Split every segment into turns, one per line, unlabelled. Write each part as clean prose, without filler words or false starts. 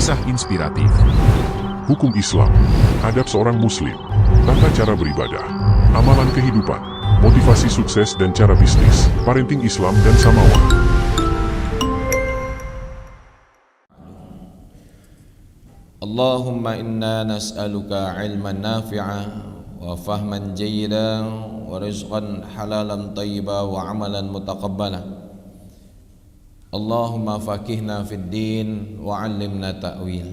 kisah inspiratif, hukum Islam, adab seorang muslim, tata cara beribadah, amalan kehidupan, motivasi sukses dan cara bisnis, parenting Islam dan Samawa.
Allahumma inna nas'aluka ilman nafi'a wa fahman jayyida wa rizqan halalan tayyiba wa amalan mutaqabbala. Allahumma faqihna fid din wa 'allimna ta'wil.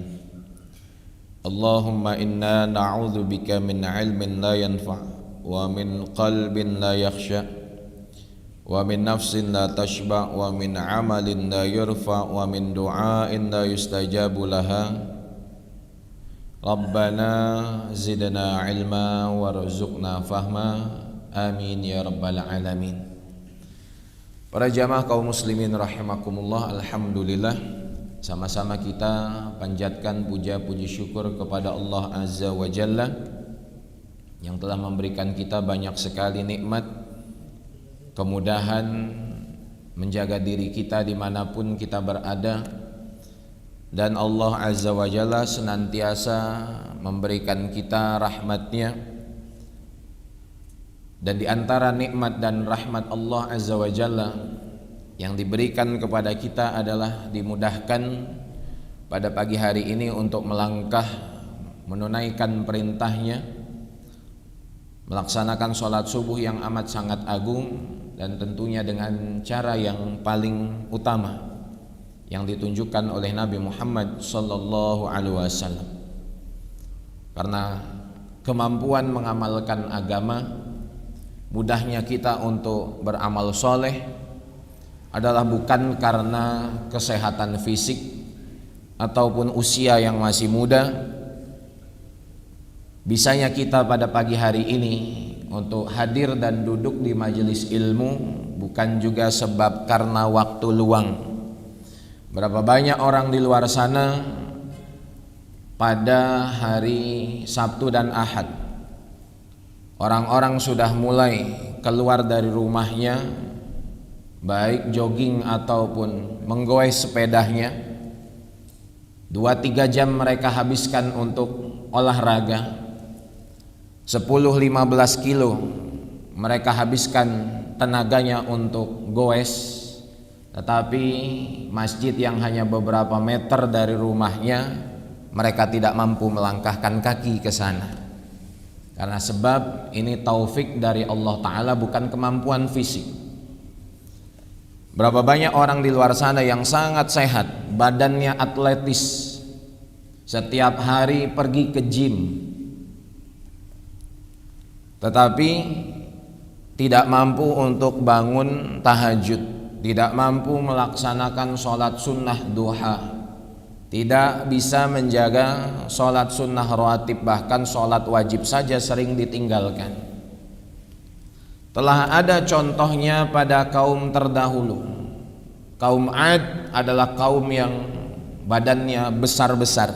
Allahumma inna na'udzubika min 'ilmin la yanfa' wa min qalbin la yakhsha wa min nafsin la tashba' wa min 'amalin la yurfa' wa min du'ain la yustajabu laha. Rabbana zidna 'ilma warzuqna fahma. Amin ya rabbal alamin. Para jamaah kaum muslimin rahimakumullah, alhamdulillah, sama-sama kita panjatkan puja-puji syukur kepada Allah Azza wa Jalla yang telah memberikan kita banyak sekali nikmat, kemudahan, menjaga diri kita dimanapun kita berada, dan Allah Azza wa Jalla senantiasa memberikan kita rahmatnya. Dan di antara nikmat dan rahmat Allah Azza wa Jalla yang diberikan kepada kita adalah dimudahkan pada pagi hari ini untuk melangkah menunaikan perintahnya, melaksanakan sholat subuh yang amat sangat agung, dan tentunya dengan cara yang paling utama yang ditunjukkan oleh Nabi Muhammad sallallahu alaihi wasallam. Karena kemampuan mengamalkan agama, mudahnya kita untuk beramal soleh adalah bukan karena kesehatan fisik ataupun usia yang masih muda. Bisanya kita pada pagi hari ini untuk hadir dan duduk di majelis ilmu bukan juga sebab karena waktu luang. Berapa banyak orang di luar sana pada hari Sabtu dan Ahad, orang-orang sudah mulai keluar dari rumahnya, baik jogging ataupun menggoes sepedanya. 2-3 jam mereka habiskan untuk olahraga. 10-15 kilo mereka habiskan tenaganya untuk goes. Tetapi masjid yang hanya beberapa meter dari rumahnya, mereka tidak mampu melangkahkan kaki ke sana. Karena sebab ini taufik dari Allah Ta'ala, bukan kemampuan fisik. Berapa banyak orang di luar sana yang sangat sehat, badannya atletis, setiap hari pergi ke gym, tetapi tidak mampu untuk bangun tahajud, tidak mampu melaksanakan sholat sunnah duha, tidak bisa menjaga sholat sunnah rawatib, bahkan sholat wajib saja sering ditinggalkan. Telah ada contohnya pada kaum terdahulu. Kaum Ad adalah kaum yang badannya besar-besar,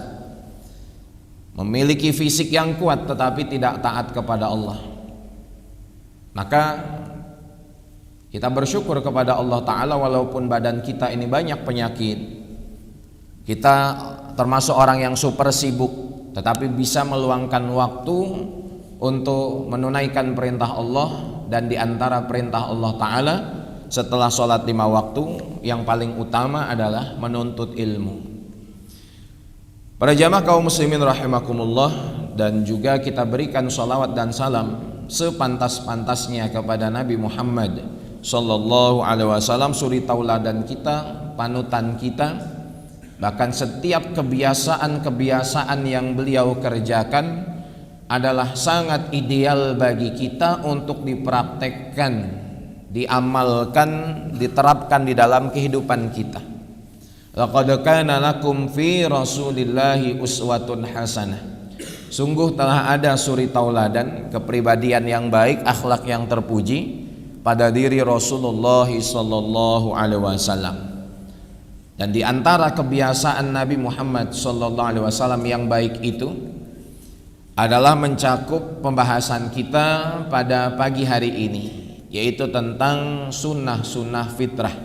memiliki fisik yang kuat tetapi tidak taat kepada Allah. Maka kita bersyukur kepada Allah Ta'ala walaupun badan kita ini banyak penyakit. Kita termasuk orang yang super sibuk, tetapi bisa meluangkan waktu untuk menunaikan perintah Allah. Dan di antara perintah Allah Ta'ala setelah sholat 5 waktu, yang paling utama adalah menuntut ilmu. Para jamaah kaum muslimin rahimakumullah, dan juga kita berikan sholawat dan salam sepantas-pantasnya kepada Nabi Muhammad sallallahu alaihi wasallam, suri tauladan kita, panutan kita. Bahkan setiap kebiasaan-kebiasaan yang beliau kerjakan adalah sangat ideal bagi kita untuk dipraktekkan, diamalkan, diterapkan di dalam kehidupan kita. Laqad kana lakum fi Rasulillahi uswatun hasanah. Sungguh telah ada suri tauladan, kepribadian yang baik, akhlak yang terpuji pada diri Rasulullah sallallahu alaihi wasallam. Dan di antara kebiasaan Nabi Muhammad sallallahu alaihi wasallam yang baik itu adalah mencakup pembahasan kita pada pagi hari ini, yaitu tentang sunnah-sunnah fitrah.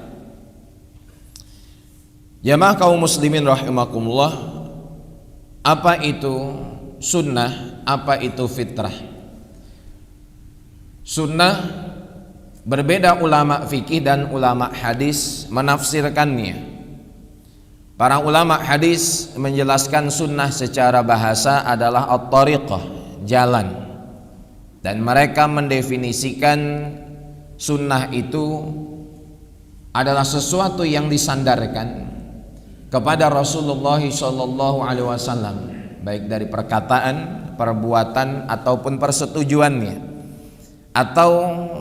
Jamaah kaum muslimin rahimakumullah, Apa itu sunnah? Apa itu fitrah? Sunnah, berbeda ulama fikih dan ulama hadis menafsirkannya. Para ulama hadis menjelaskan sunnah secara bahasa adalah at-tariqah, jalan. Dan mereka mendefinisikan sunnah itu adalah sesuatu yang disandarkan kepada Rasulullah SAW, baik dari perkataan, perbuatan ataupun persetujuannya, atau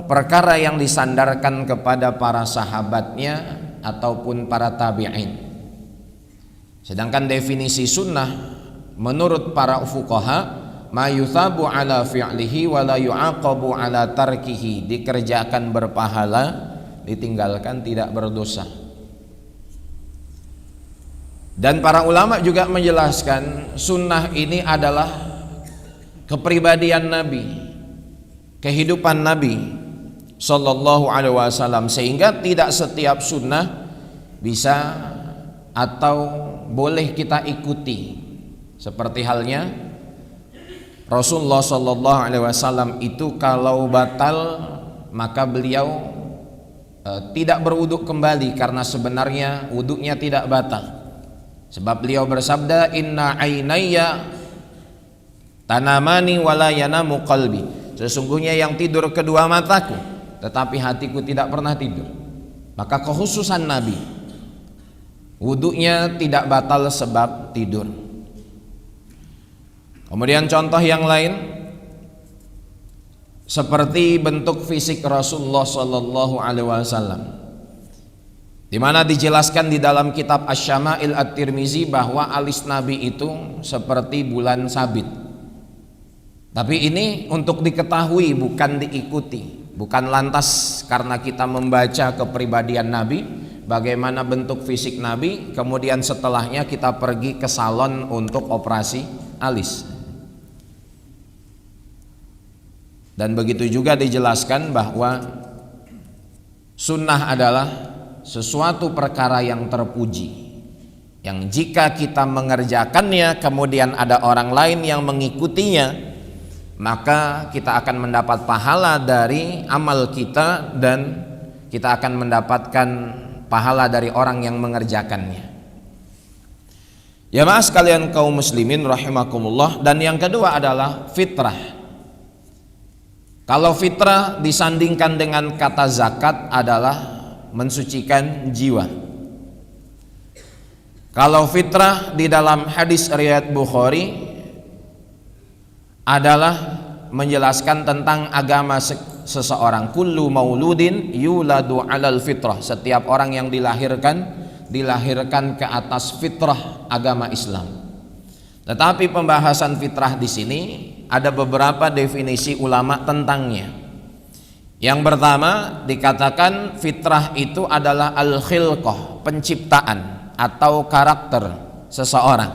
perkara yang disandarkan kepada para sahabatnya ataupun para tabi'in. Sedangkan definisi sunnah menurut para fuqaha, ma yuthabu ala fi'lihi wa la yu'aqabu ala tarkihi, dikerjakan berpahala, ditinggalkan tidak berdosa. Dan para ulama juga menjelaskan sunnah ini adalah kepribadian Nabi, kehidupan Nabi sallallahu alaihi wasallam, sehingga tidak setiap sunnah bisa atau boleh kita ikuti. Seperti halnya Rasulullah sallallahu alaihi wasallam itu kalau batal maka beliau tidak berwuduk kembali, karena sebenarnya wuduknya tidak batal. Sebab beliau bersabda, inna ainayya tanamani wala yanamu qalbi, sesungguhnya yang tidur kedua mataku tetapi hatiku tidak pernah tidur. Maka kekhususan Nabi, wuduknya tidak batal sebab tidur. Kemudian contoh yang lain seperti bentuk fisik Rasulullah sallallahu alaihi wasallam, di mana dijelaskan di dalam kitab Asy-Syama'il At-Tirmizi bahwa alis Nabi itu seperti bulan sabit. Tapi ini untuk diketahui, bukan diikuti. Bukan lantas karena kita membaca kepribadian Nabi, bagaimana bentuk fisik Nabi, kemudian setelahnya kita pergi ke salon untuk operasi alis. Dan begitu juga dijelaskan bahwa sunnah adalah sesuatu perkara yang terpuji, yang jika kita mengerjakannya kemudian ada orang lain yang mengikutinya, maka kita akan mendapat pahala dari amal kita dan kita akan mendapatkan pahala dari orang yang mengerjakannya. Ya mas kalian kaum muslimin rahimakumullah. Dan yang kedua adalah fitrah. Kalau fitrah disandingkan dengan kata zakat adalah mensucikan jiwa. Kalau fitrah di dalam hadis riwayat Bukhari adalah menjelaskan tentang agama seseorang. Kullu mauludin yuladu alal fitrah, setiap orang yang dilahirkan ke atas fitrah agama Islam. Tetapi pembahasan fitrah di sini ada beberapa definisi ulama tentangnya. Yang pertama dikatakan fitrah itu adalah al-khilqah, penciptaan atau karakter seseorang.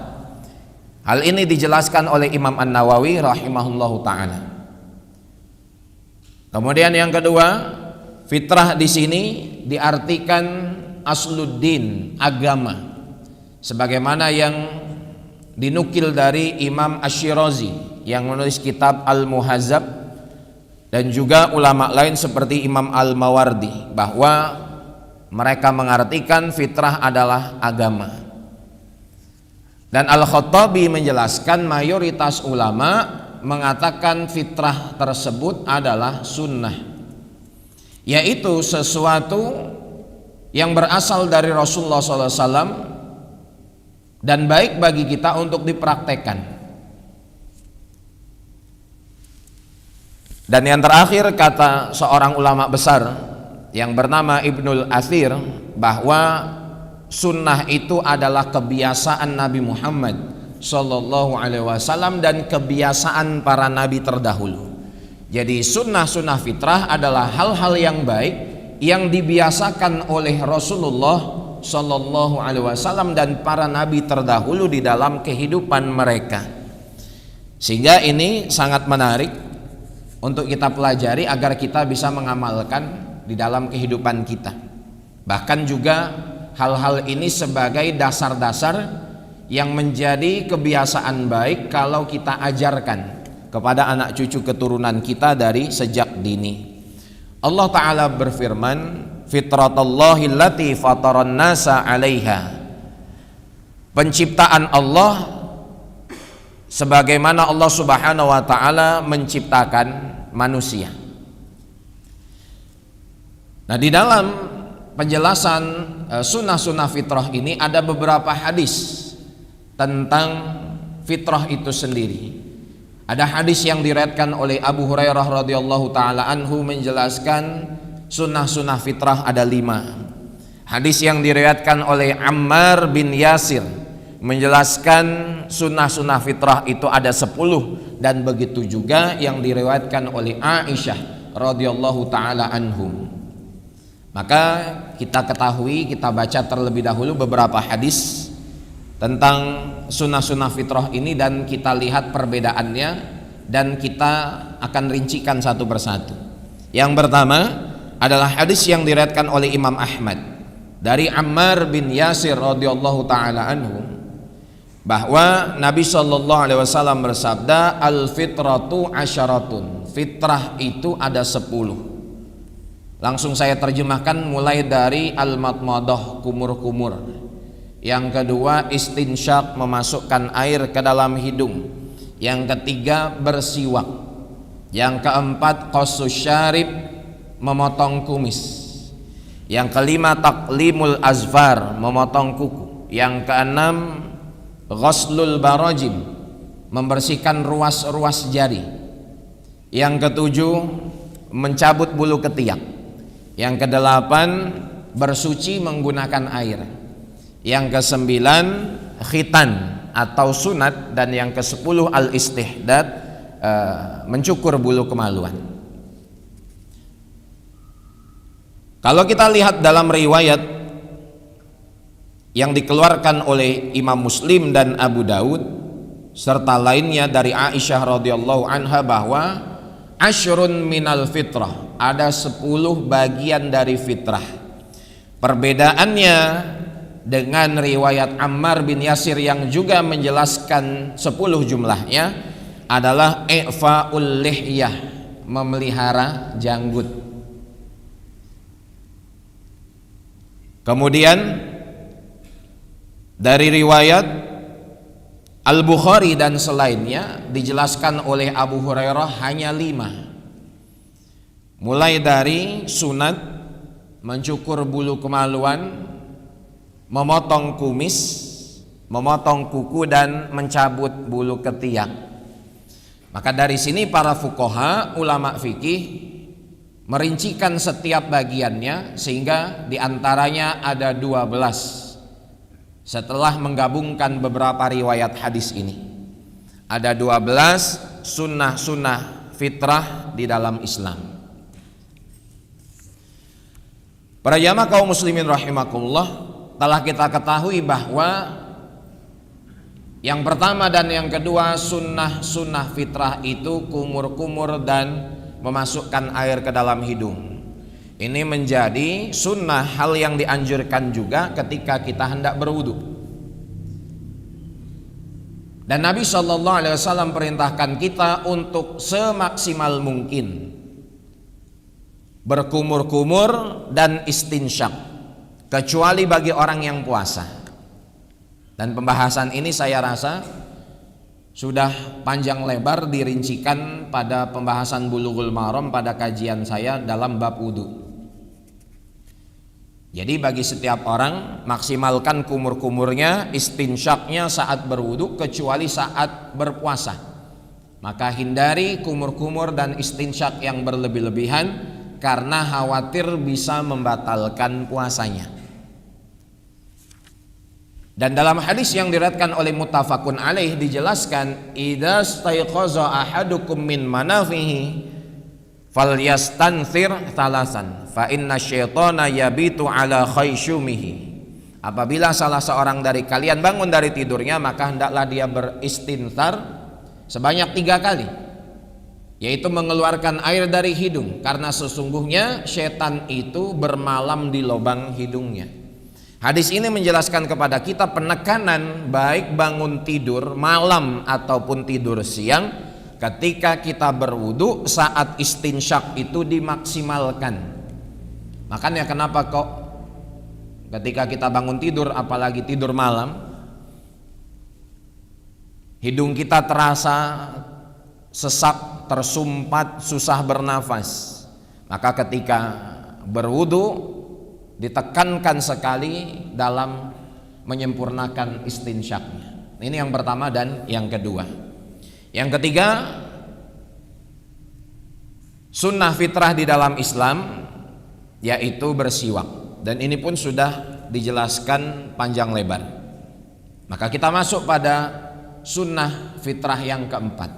Hal ini dijelaskan oleh Imam An-Nawawi rahimahullahu ta'ala. Kemudian yang kedua, fitrah di sini diartikan asluddin, agama, sebagaimana yang dinukil dari Imam Asy-Syirazi yang menulis kitab Al-Muhazzab, dan juga ulama lain seperti Imam Al-Mawardi, bahwa mereka mengartikan fitrah adalah agama. Dan Al-Khattabi menjelaskan mayoritas ulama mengatakan fitrah tersebut adalah sunnah, yaitu sesuatu yang berasal dari Rasulullah SAW dan baik bagi kita untuk dipraktekkan. Dan yang terakhir kata seorang ulama besar yang bernama Ibnul Athir, bahwa sunnah itu adalah kebiasaan Nabi Muhammad sallallahu alaihi wasallam dan kebiasaan para nabi terdahulu. Jadi sunnah-sunnah fitrah adalah hal-hal yang baik yang dibiasakan oleh Rasulullah sallallahu alaihi wasallam dan para nabi terdahulu di dalam kehidupan mereka. Sehingga ini sangat menarik untuk kita pelajari agar kita bisa mengamalkan di dalam kehidupan kita. Bahkan juga hal-hal ini sebagai dasar-dasar yang menjadi kebiasaan baik kalau kita ajarkan kepada anak cucu keturunan kita dari sejak dini. Allah Ta'ala berfirman, fitratallahi allati fataran nasa 'alaiha. Penciptaan Allah sebagaimana Allah Subhanahu wa taala menciptakan manusia. Nah, di dalam penjelasan sunnah-sunnah fitrah ini ada beberapa hadis tentang fitrah itu sendiri. Ada hadis yang diriwayatkan oleh Abu Hurairah radhiyallahu taala anhu menjelaskan sunnah-sunnah fitrah ada 5. Hadis yang diriwayatkan oleh Ammar bin Yasir menjelaskan sunnah-sunnah fitrah itu ada 10, dan begitu juga yang diriwayatkan oleh Aisyah radhiyallahu taala anhum. Maka kita ketahui, kita baca terlebih dahulu beberapa hadis tentang sunnah-sunnah fitrah ini dan kita lihat perbedaannya dan kita akan rincikan satu persatu. Yang pertama adalah hadis yang diriwayatkan oleh Imam Ahmad dari Ammar bin Yasir radhiyallahu taala anhu bahwa Nabi sallallahu alaihi wasallam bersabda, al fitratu asyaratun. Fitrah itu ada 10. Langsung saya terjemahkan mulai dari al-madmadah, kumur-kumur. Yang kedua istinsyak, memasukkan air ke dalam hidung. Yang ketiga bersiwak. Yang keempat qassus syarib, memotong kumis. Yang kelima taqlimul azfar, memotong kuku. Yang keenam ghuslul barajim, membersihkan ruas-ruas jari. Yang ketujuh mencabut bulu ketiak. Yang kedelapan bersuci menggunakan air. Yang kesembilan khitan atau sunat, dan yang ke-10 al-istihdad, mencukur bulu kemaluan. Kalau kita lihat dalam riwayat yang dikeluarkan oleh Imam Muslim dan Abu Daud serta lainnya dari Aisyah radhiyallahu anha bahwa asyrun minal fitrah, ada 10 bagian dari fitrah. Perbedaannya dengan riwayat Ammar bin Yasir yang juga menjelaskan 10 jumlahnya adalah i'fa'ul lihyah, memelihara janggut. Kemudian dari riwayat Al-Bukhari dan selainnya dijelaskan oleh Abu Hurairah hanya 5. Mulai dari sunat, mencukur bulu kemaluan, memotong kumis, memotong kuku, dan mencabut bulu ketiak. Maka dari sini para fuqaha, ulama fikih merincikan setiap bagiannya sehingga diantaranya ada 12 setelah menggabungkan beberapa riwayat hadis ini. Ada 12 sunnah-sunnah fitrah di dalam Islam. Para jamaah kaum muslimin rahimakumullah, telah kita ketahui bahwa yang pertama dan yang kedua sunnah-sunnah fitrah itu kumur-kumur dan memasukkan air ke dalam hidung. Ini menjadi sunnah, hal yang dianjurkan juga ketika kita hendak berwudu. Dan Nabi SAW perintahkan kita untuk semaksimal mungkin berkumur-kumur dan istinsyak, kecuali bagi orang yang puasa. Dan pembahasan ini saya rasa sudah panjang lebar dirincikan pada pembahasan Bulughul Maram pada kajian saya dalam bab wudu. Jadi bagi setiap orang maksimalkan kumur-kumurnya, istinsyaknya saat berwudu kecuali saat berpuasa. Maka hindari kumur-kumur dan istinsyak yang berlebih-lebihan karena khawatir bisa membatalkan puasanya. Dan dalam hadis yang diriwayatkan oleh muttafaqun alaih dijelaskan, idza staiqaza ahadukum min manafihi falyastanthir thalasan fa inna syaitana yabitu ala khayshumihi. Apabila salah seorang dari kalian bangun dari tidurnya, maka hendaklah dia beristinthar sebanyak 3 kali, yaitu mengeluarkan air dari hidung, karena sesungguhnya setan itu bermalam di lubang hidungnya. Hadis ini menjelaskan kepada kita penekanan baik bangun tidur malam ataupun tidur siang, ketika kita berwudu saat istinsyak itu dimaksimalkan. Makanya kenapa kok ketika kita bangun tidur, apalagi tidur malam, hidung kita terasa sesak, tersumpat, susah bernafas. Maka ketika berwudu ditekankan sekali dalam menyempurnakan istinsyaknya. Ini yang pertama dan yang kedua. Yang ketiga, sunnah fitrah di dalam Islam yaitu bersiwak, dan ini pun sudah dijelaskan panjang lebar. Maka kita masuk pada sunnah fitrah yang keempat.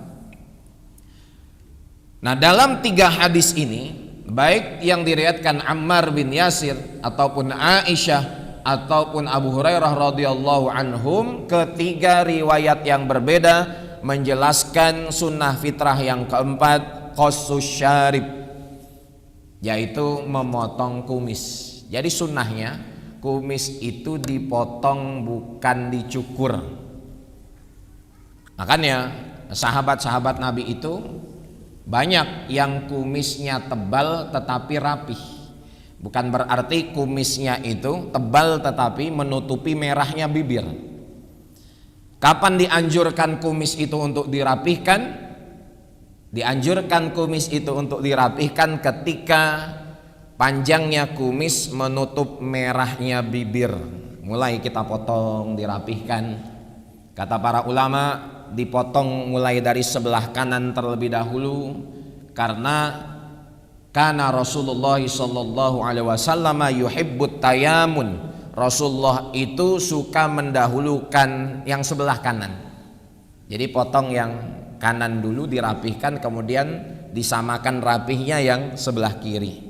Nah, dalam 3 hadis ini, baik yang diriwayatkan Ammar bin Yasir ataupun Aisyah ataupun Abu Hurairah radhiyallahu anhum, ketiga riwayat yang berbeda menjelaskan sunnah fitrah yang keempat, qassus syarib, yaitu memotong kumis. Jadi sunnahnya kumis itu dipotong, bukan dicukur. Makanya sahabat-sahabat Nabi itu banyak yang kumisnya tebal tetapi rapih. Bukan berarti kumisnya itu tebal tetapi menutupi merahnya bibir. Kapan dianjurkan kumis itu untuk dirapihkan? Dianjurkan kumis itu untuk dirapihkan ketika panjangnya kumis menutup merahnya bibir. Mulai kita potong, dirapihkan. Kata para ulama, dipotong mulai dari sebelah kanan terlebih dahulu, karena karena Rasulullah sallallahu alaihi wasallam yuhibbut tayamun. Rasulullah itu suka mendahulukan yang sebelah kanan. Jadi potong yang kanan dulu, dirapihkan, kemudian disamakan rapihnya yang sebelah kiri.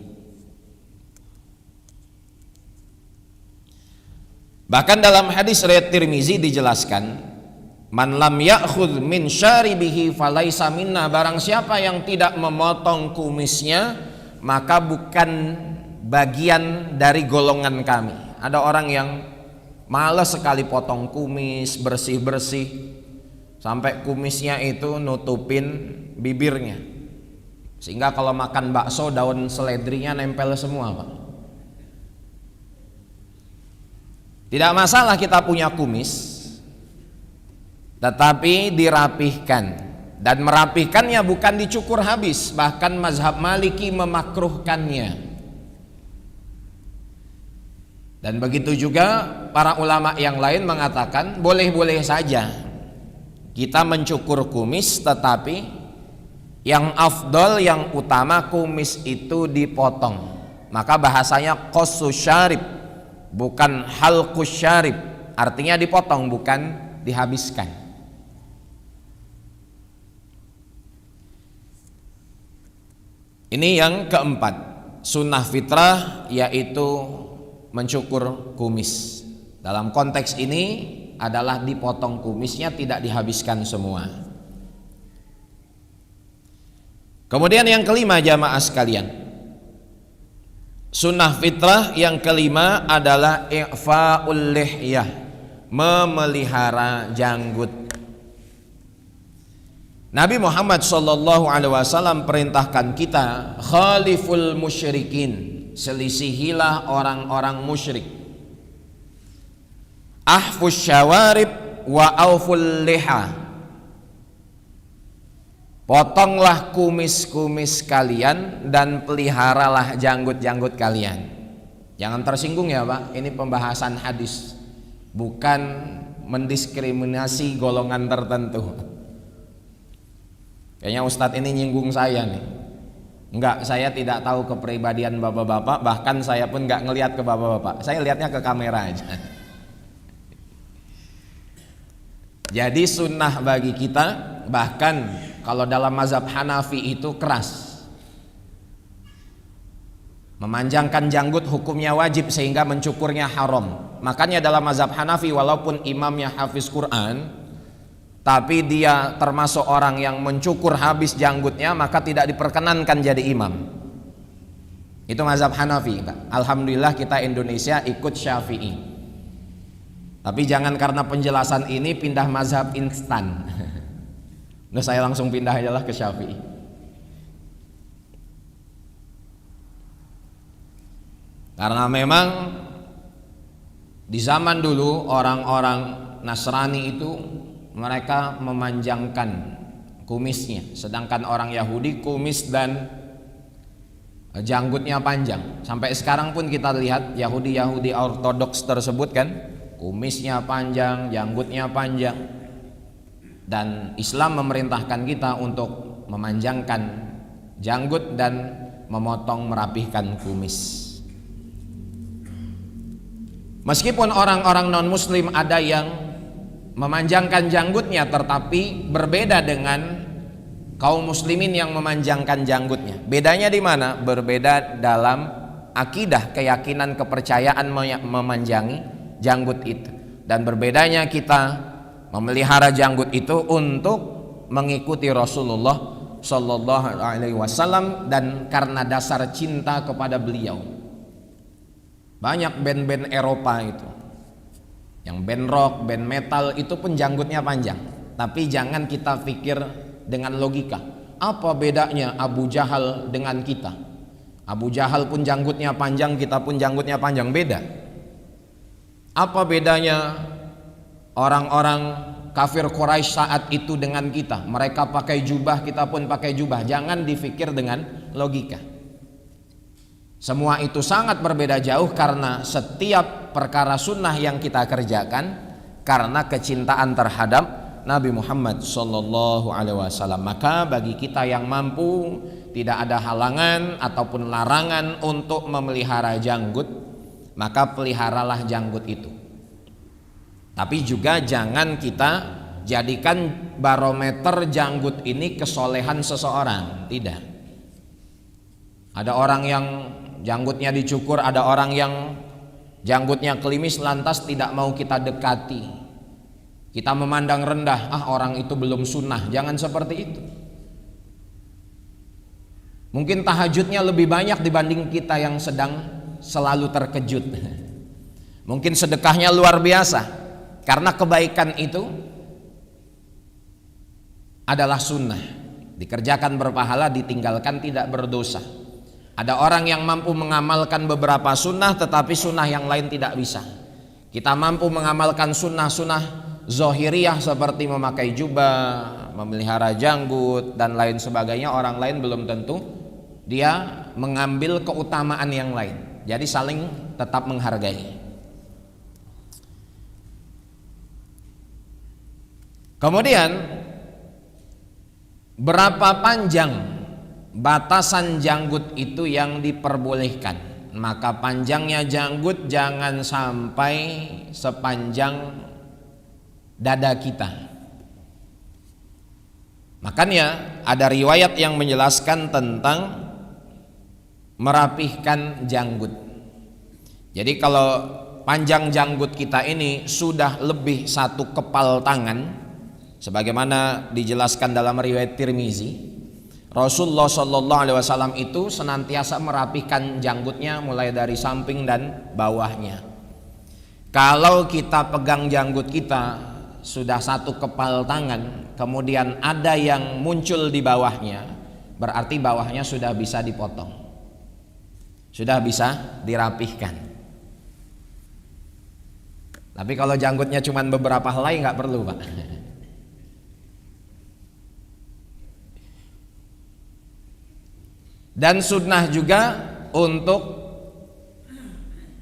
Bahkan dalam hadis riwayat Tirmizi dijelaskan, man lam ya'khudh min syaribihi falaisa minna, barang siapa yang tidak memotong kumisnya maka bukan bagian dari golongan kami. Ada orang yang malas sekali potong kumis, bersih-bersih sampai kumisnya itu nutupin bibirnya, sehingga kalau makan bakso daun seledrinya nempel semua, Pak. Tidak masalah kita punya kumis, tetapi dirapihkan, dan merapihkannya bukan dicukur habis. Bahkan mazhab Maliki memakruhkannya. Dan begitu juga para ulama yang lain mengatakan boleh-boleh saja kita mencukur kumis, tetapi yang afdol, yang utama kumis itu dipotong. Maka bahasanya qassus syarib, bukan halqus syarib, artinya dipotong bukan dihabiskan. Ini yang keempat, sunnah fitrah yaitu mencukur kumis. Dalam konteks ini adalah dipotong kumisnya, tidak dihabiskan semua. Kemudian yang kelima jamaah sekalian, sunnah fitrah yang kelima adalah i'fa'ul lihyah, memelihara janggut. Nabi Muhammad SAW perintahkan kita khaliful musyrikin, selisihilah orang-orang musyrik. Ahfus syawarib wa auful liha, potonglah kumis-kumis kalian dan peliharalah janggut-janggut kalian. Jangan tersinggung ya Pak, ini pembahasan hadis, bukan mendiskriminasi golongan tertentu. Kayaknya Ustadz ini nyinggung saya nih. Enggak, saya tidak tahu kepribadian bapak-bapak, bahkan saya pun enggak ngelihat ke bapak-bapak, saya lihatnya ke kamera aja. Jadi sunnah bagi kita, bahkan kalau dalam mazhab Hanafi itu keras, memanjangkan janggut hukumnya wajib sehingga mencukurnya haram. Makanya dalam mazhab Hanafi walaupun imamnya hafiz Quran, tapi dia termasuk orang yang mencukur habis janggutnya, maka tidak diperkenankan jadi imam. Itu mazhab Hanafi. Alhamdulillah kita Indonesia ikut Syafi'i. Tapi jangan karena penjelasan ini pindah mazhab instan. Nah, saya langsung pindah aja lah ke Syafi'i. Karena memang di zaman dulu orang-orang Nasrani itu mereka memanjangkan kumisnya, sedangkan orang Yahudi kumis dan janggutnya panjang. Sampai sekarang pun kita lihat Yahudi ortodoks tersebut kan, kumisnya panjang, janggutnya panjang. Dan Islam memerintahkan kita untuk memanjangkan janggut dan memotong merapihkan kumis. Meskipun orang-orang non-muslim ada yang memanjangkan janggutnya, tetapi berbeda dengan kaum muslimin yang memanjangkan janggutnya. Bedanya di mana? Berbeda dalam akidah, keyakinan, kepercayaan memanjangi janggut itu. Dan berbedanya kita memelihara janggut itu untuk mengikuti Rasulullah Shallallahu Alaihi Wasallam dan karena dasar cinta kepada beliau. Banyak band-band Eropa itu, yang band rock, band metal itu pun janggutnya panjang. Tapi jangan kita pikir dengan logika. Apa bedanya Abu Jahal dengan kita? Abu Jahal pun janggutnya panjang, kita pun janggutnya panjang. Beda. Apa bedanya orang-orang kafir Quraisy saat itu dengan kita? Mereka pakai jubah, kita pun pakai jubah. Jangan dipikir dengan logika. Semua itu sangat berbeda jauh karena setiap perkara sunnah yang kita kerjakan karena kecintaan terhadap Nabi Muhammad Sallallahu Alaihi Wasallam. Maka bagi kita yang mampu, tidak ada halangan ataupun larangan untuk memelihara janggut, maka peliharalah janggut itu. Tapi juga jangan kita jadikan barometer janggut ini kesolehan seseorang. Tidak. Ada orang yang janggutnya dicukur, ada orang yang janggutnya klimis, lantas tidak mau kita dekati. Kita memandang rendah, orang itu belum sunnah. Jangan seperti itu. Mungkin tahajudnya lebih banyak dibanding kita yang sedang selalu terkejut. Mungkin sedekahnya luar biasa. Karena kebaikan itu adalah sunnah. Dikerjakan berpahala, ditinggalkan tidak berdosa. Ada orang yang mampu mengamalkan beberapa sunnah, tetapi sunnah yang lain tidak bisa. Kita mampu mengamalkan sunnah-sunnah zohiriyah seperti memakai jubah, memelihara janggut dan lain sebagainya. Orang lain belum tentu dia mengambil keutamaan yang lain. Jadi saling tetap menghargai. Kemudian berapa panjang batasan janggut itu yang diperbolehkan? Maka panjangnya janggut jangan sampai sepanjang dada kita. Makanya ada riwayat yang menjelaskan tentang merapihkan janggut. Jadi kalau panjang janggut kita ini sudah lebih satu kepal tangan, sebagaimana dijelaskan dalam riwayat Tirmizi, Rasulullah Shallallahu Alaihi Wasallam itu senantiasa merapihkan janggutnya mulai dari samping dan bawahnya. Kalau kita pegang janggut kita sudah satu kepal tangan, kemudian ada yang muncul di bawahnya, berarti bawahnya sudah bisa dipotong, sudah bisa dirapihkan. Tapi kalau janggutnya cuma beberapa helai nggak perlu, Pak. Dan sunnah juga untuk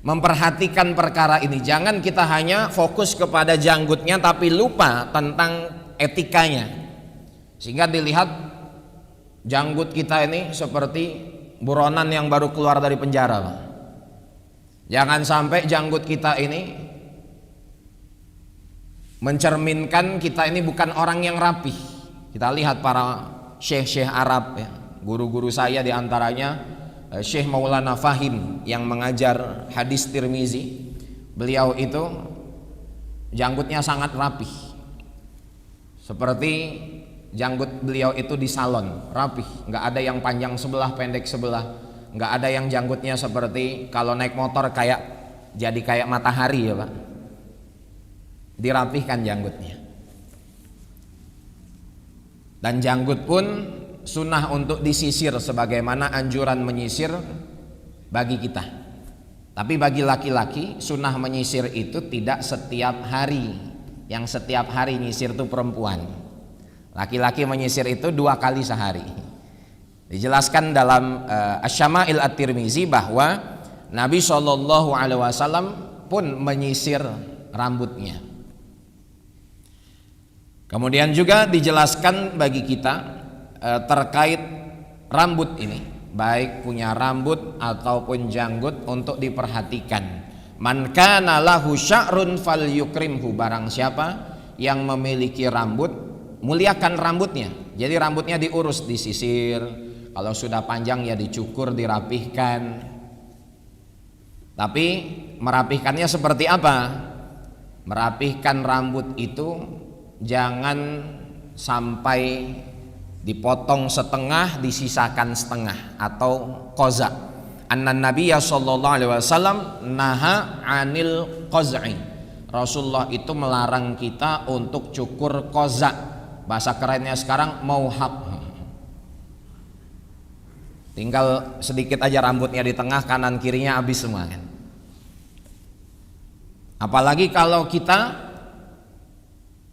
memperhatikan perkara ini. Jangan kita hanya fokus kepada janggutnya tapi lupa tentang etikanya. Sehingga dilihat janggut kita ini seperti buronan yang baru keluar dari penjara, Pak. Jangan sampai janggut kita ini mencerminkan kita ini bukan orang yang rapih. Kita lihat para syekh-syekh Arab ya. Guru-guru saya diantaranya Syekh Maulana Fahim yang mengajar hadis Tirmizi. Beliau itu janggutnya sangat rapih, seperti janggut beliau itu di salon, rapih, nggak ada yang panjang sebelah pendek sebelah, nggak ada yang janggutnya seperti kalau naik motor kayak jadi kayak matahari ya Pak. dirapihkan janggutnya. Dan janggut pun sunnah untuk disisir sebagaimana anjuran menyisir bagi kita. Tapi bagi laki-laki sunnah menyisir itu tidak setiap hari. Yang setiap hari nyisir itu perempuan. Laki-laki menyisir itu 2 kali sehari. Dijelaskan dalam Asy-Syama'il At-Tirmizi bahwa Nabi SAW pun menyisir rambutnya. Kemudian juga dijelaskan bagi kita terkait rambut ini, baik punya rambut ataupun janggut, untuk diperhatikan. Man kana lahu sya'run falyukrimhu, barang siapa yang memiliki rambut, muliakan rambutnya. Jadi rambutnya diurus, disisir, kalau sudah panjang ya dicukur, dirapihkan. Tapi merapihkannya seperti apa? Merapihkan rambut itu jangan sampai dipotong setengah disisakan setengah atau qaza. Annan Nabiyya sallallahu alaihi wasallam naha 'anil qaz'i. Rasulullah itu melarang kita untuk cukur qaza. Bahasa kerennya sekarang mauhab. Tinggal sedikit aja rambutnya di tengah, kanan kirinya habis semua kan. Apalagi kalau kita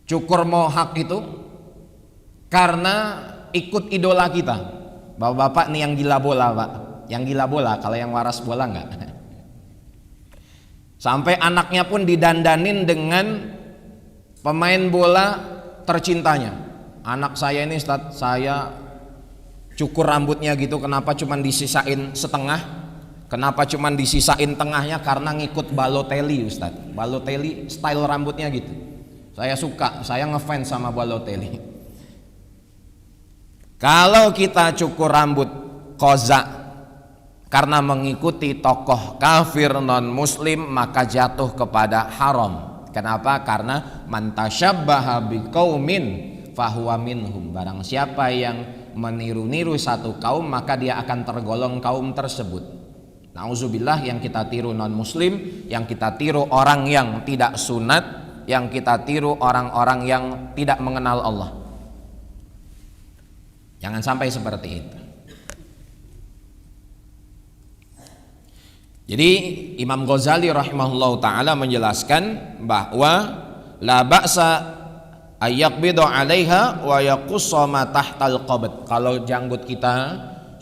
cukur mohak itu karena ikut idola kita. Bapak-bapak nih yang gila bola, Pak. Yang gila bola, kalau yang waras bola enggak. Sampai anaknya pun didandanin dengan pemain bola tercintanya. Anak saya ini, Ustaz, saya cukur rambutnya gitu, kenapa cuman disisain setengah? Kenapa cuman disisain tengahnya? Karena ngikut Balotelli, Ustaz. Balotelli style rambutnya gitu. Saya suka, saya ngefans sama Balotelli. Kalau kita cukur rambut qaza karena mengikuti tokoh kafir non muslim, maka jatuh kepada haram. Kenapa? Karena man tasyabbaha biqaumin fahuwa minhum. Barang siapa yang meniru-niru satu kaum, maka dia akan tergolong kaum tersebut. Nauzubillah, yang kita tiru non muslim, yang kita tiru orang yang tidak sunat, yang kita tiru orang-orang yang tidak mengenal Allah. Jangan sampai seperti itu. Jadi Imam Ghazali rahimahullahu taala menjelaskan bahwa la ba'sa ayyaqbidu 'alaiha wa yaqussa ma tahtal qabd. Kalau janggut kita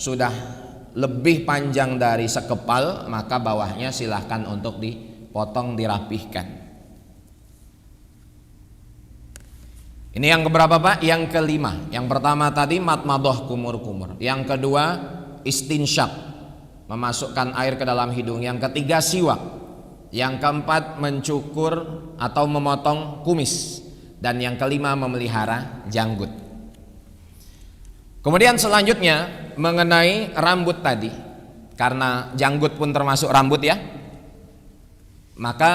sudah lebih panjang dari sekepal, maka bawahnya silahkan untuk dipotong, dirapihkan. Ini yang keberapa, Pak? Yang kelima. Yang pertama tadi matmadoh, kumur-kumur. Yang kedua istinsyak, memasukkan air ke dalam hidung. Yang ketiga siwak. Yang keempat mencukur atau memotong kumis. Dan yang kelima memelihara janggut. Kemudian selanjutnya mengenai rambut tadi, karena janggut pun termasuk rambut ya, maka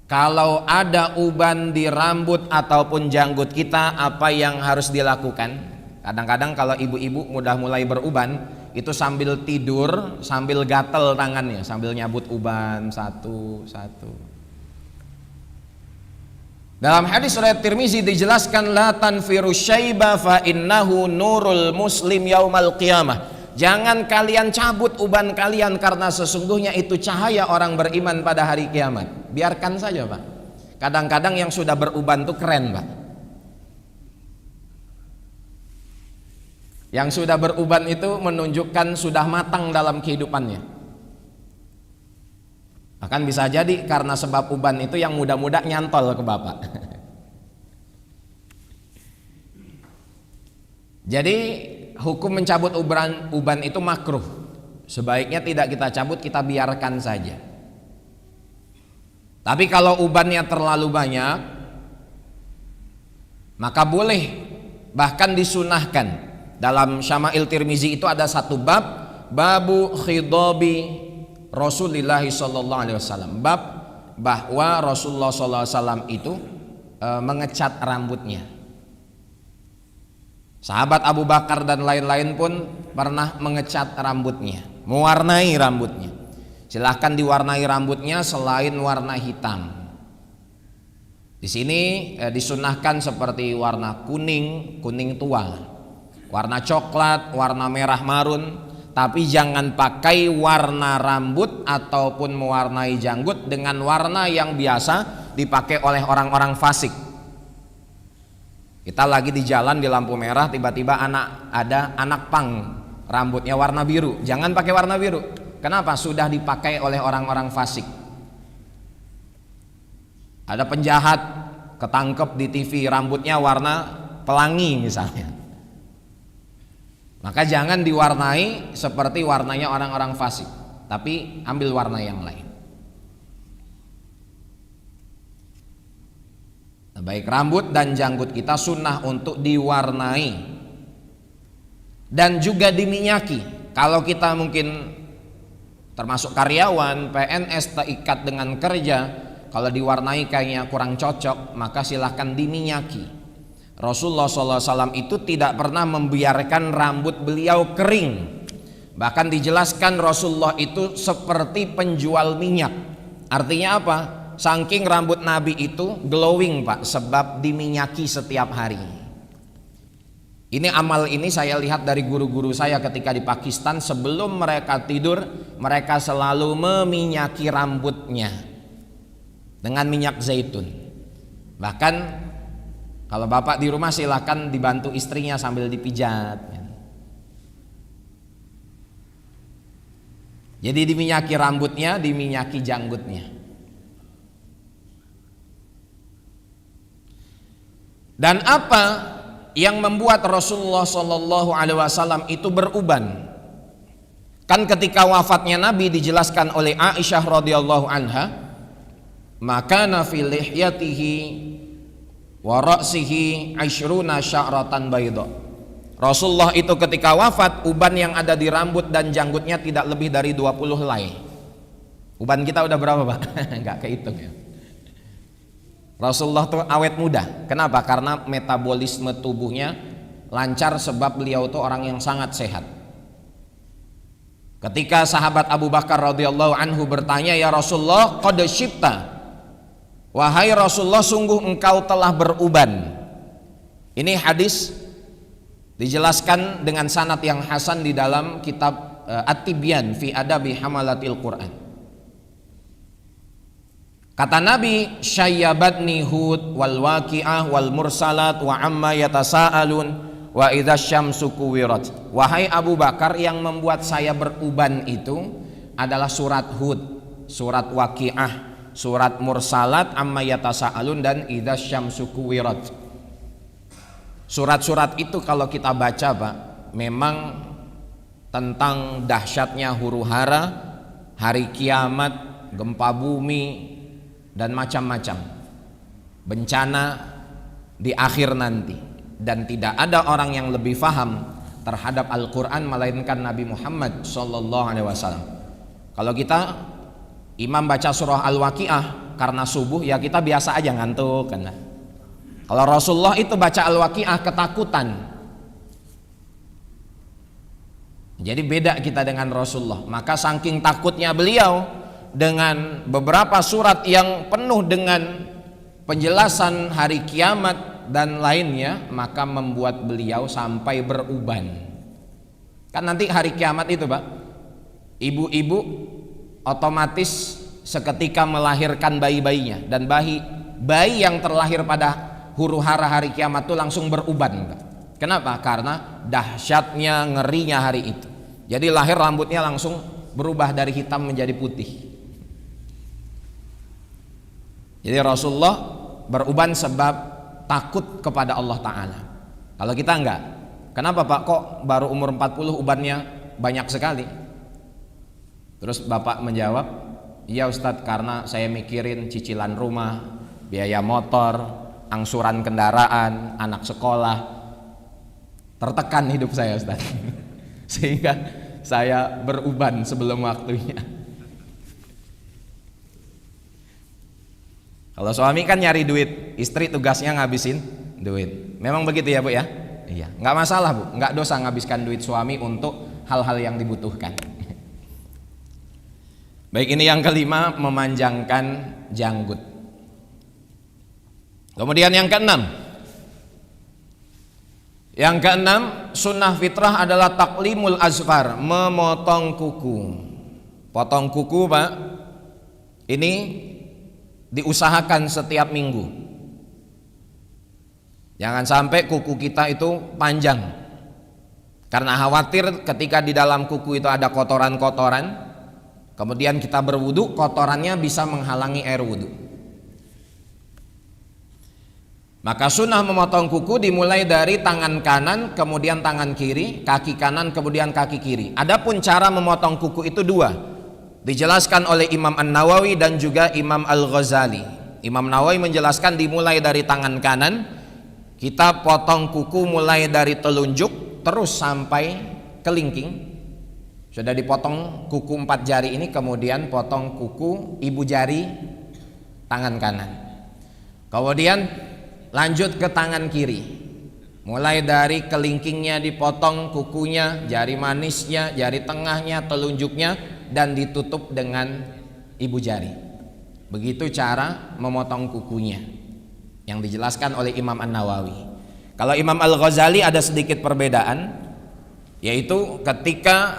kalau ada uban di rambut ataupun janggut kita, apa yang harus dilakukan? Kadang-kadang kalau ibu-ibu mudah mulai beruban, itu sambil tidur, sambil gatel tangannya, sambil nyabut uban satu-satu. Dalam hadis riwayat Tirmizi dijelaskan, la tanfiru syaiba fa innahu nurul muslim yaumal qiyamah. Jangan kalian cabut uban kalian, karena sesungguhnya itu cahaya orang beriman pada hari kiamat. Biarkan saja, Pak. Kadang-kadang yang sudah beruban tuh keren, Pak. Yang sudah beruban itu menunjukkan sudah matang dalam kehidupannya. Bahkan bisa jadi karena sebab uban itu yang muda-muda nyantol ke bapak. Jadi hukum mencabut uban itu makruh. Sebaiknya tidak kita cabut, kita biarkan saja. Tapi kalau ubannya terlalu banyak, maka boleh, bahkan disunahkan. Dalam Syama'il Tirmizi itu ada satu bab, babu khidabi Rasulullah sallallahu alaihi wasallam, bab bahwa Rasulullah sallallahu alaihi wasallam itu mengecat rambutnya. Sahabat Abu Bakar dan lain-lain pun pernah mengecat rambutnya, mewarnai rambutnya. Silahkan diwarnai rambutnya selain warna hitam. Di sini disunahkan seperti warna kuning, kuning tua, warna coklat, warna merah marun, tapi jangan pakai warna rambut ataupun mewarnai janggut dengan warna yang biasa dipakai oleh orang-orang fasik. Kita lagi di jalan di lampu merah, tiba-tiba ada anak pang rambutnya warna biru, jangan pakai warna biru. Kenapa? Sudah dipakai oleh orang-orang fasik. Ada penjahat ketangkep di TV rambutnya warna pelangi misalnya, maka jangan diwarnai seperti warnanya orang-orang fasik, tapi ambil warna yang lain. Nah, baik rambut dan janggut kita sunnah untuk diwarnai dan juga diminyaki. Kalau kita mungkin termasuk karyawan, PNS, terikat dengan kerja, kalau diwarnai kayaknya kurang cocok, maka silahkan diminyaki. Rasulullah SAW itu tidak pernah membiarkan rambut beliau kering. Bahkan dijelaskan Rasulullah itu seperti penjual minyak. Artinya apa? Saking rambut Nabi itu glowing Pak, sebab diminyaki setiap hari. Ini amal ini saya lihat dari guru-guru saya ketika di Pakistan, sebelum mereka tidur mereka selalu meminyaki rambutnya dengan minyak zaitun. Bahkan kalau bapak di rumah silahkan dibantu istrinya sambil dipijat. Jadi diminyaki rambutnya, diminyaki janggutnya. Dan apa yang membuat Rasulullah SAW itu beruban? Kan ketika wafatnya Nabi dijelaskan oleh Aisyah radhiyallahu anha, maka fi lihyatihi wa ra'sihi 'ashruna sya'ratan bayda. Rasulullah itu ketika wafat, uban yang ada di rambut dan janggutnya tidak lebih dari 20 helai. Uban kita udah berapa Pak? Enggak kehitung ya. Rasulullah tuh awet muda. Kenapa? Karena metabolisme tubuhnya lancar, sebab beliau tuh orang yang sangat sehat. Ketika sahabat Abu Bakar radhiyallahu anhu bertanya, "Ya Rasulullah, qad syibta." Wahai Rasulullah, sungguh engkau telah beruban. Ini hadis dijelaskan dengan sanad yang hasan di dalam kitab At-Tibyan fi Adabi Hamalatil Quran. Kata Nabi, "Syayyabatni Hud wal waqi'ah wal mursalat wa amma yatasaalun wa idza syamsu kuwirat." Wahai Abu Bakar, yang membuat saya beruban itu adalah surat Hud, surat waqi'ah, surat mursalat, amma yatasaalun, dan idza syamsu kuwirat. Surat-surat itu kalau kita baca Pak, memang tentang dahsyatnya huru-hara, hari kiamat, gempa bumi, dan macam-macam bencana di akhir nanti. Dan tidak ada orang yang lebih faham terhadap Al-Quran melainkan Nabi Muhammad SAW. Kalau kita imam baca surah Al-Waqi'ah karena subuh, ya kita biasa aja ngantuk kan. Kalau Rasulullah itu baca Al-Waqi'ah ketakutan. Jadi beda kita dengan Rasulullah. Maka saking takutnya beliau dengan beberapa surat yang penuh dengan penjelasan hari kiamat dan lainnya, maka membuat beliau sampai beruban. Kan nanti hari kiamat itu Pak, ibu-ibu otomatis seketika melahirkan bayi-bayinya, dan bayi yang terlahir pada huru-hara hari kiamat itu langsung beruban Pak. Kenapa? Karena dahsyatnya, ngerinya hari itu. Jadi lahir rambutnya langsung berubah dari hitam menjadi putih. Jadi Rasulullah beruban sebab takut kepada Allah Ta'ala. Kalau kita enggak. Kenapa Pak? Kok baru umur 40 ubannya banyak sekali? Terus Bapak menjawab, "Iya Ustadz, karena saya mikirin cicilan rumah, biaya motor, angsuran kendaraan, anak sekolah. Tertekan hidup saya Ustadz." Sehingga saya beruban sebelum waktunya. Kalau suami kan nyari duit, istri tugasnya ngabisin duit. Memang begitu ya Bu ya? Iya, nggak masalah Bu, nggak dosa ngabiskan duit suami untuk hal-hal yang dibutuhkan. Baik, ini yang kelima, memanjangkan janggut. Kemudian yang keenam, sunnah fitrah adalah taklimul azfar, memotong kuku. Potong kuku, Pak, ini diusahakan setiap minggu. Jangan sampai kuku kita itu panjang, karena khawatir ketika di dalam kuku itu ada kotoran-kotoran, kemudian kita berwudu, kotorannya bisa menghalangi air wudu. Maka sunnah memotong kuku dimulai dari tangan kanan, kemudian tangan kiri, kaki kanan, kemudian kaki kiri. Adapun cara memotong kuku itu dua, dijelaskan oleh Imam An-Nawawi dan juga Imam Al-Ghazali. Imam Nawawi menjelaskan dimulai dari tangan kanan, kita potong kuku mulai dari telunjuk terus sampai kelingking. Sudah dipotong kuku 4 jari ini, kemudian potong kuku ibu jari tangan kanan. Kemudian lanjut ke tangan kiri, mulai dari kelingkingnya dipotong kukunya, jari manisnya, jari tengahnya, telunjuknya, dan ditutup dengan ibu jari. Begitu cara memotong kukunya yang dijelaskan oleh Imam An-Nawawi. Kalau Imam Al-Ghazali ada sedikit perbedaan, yaitu ketika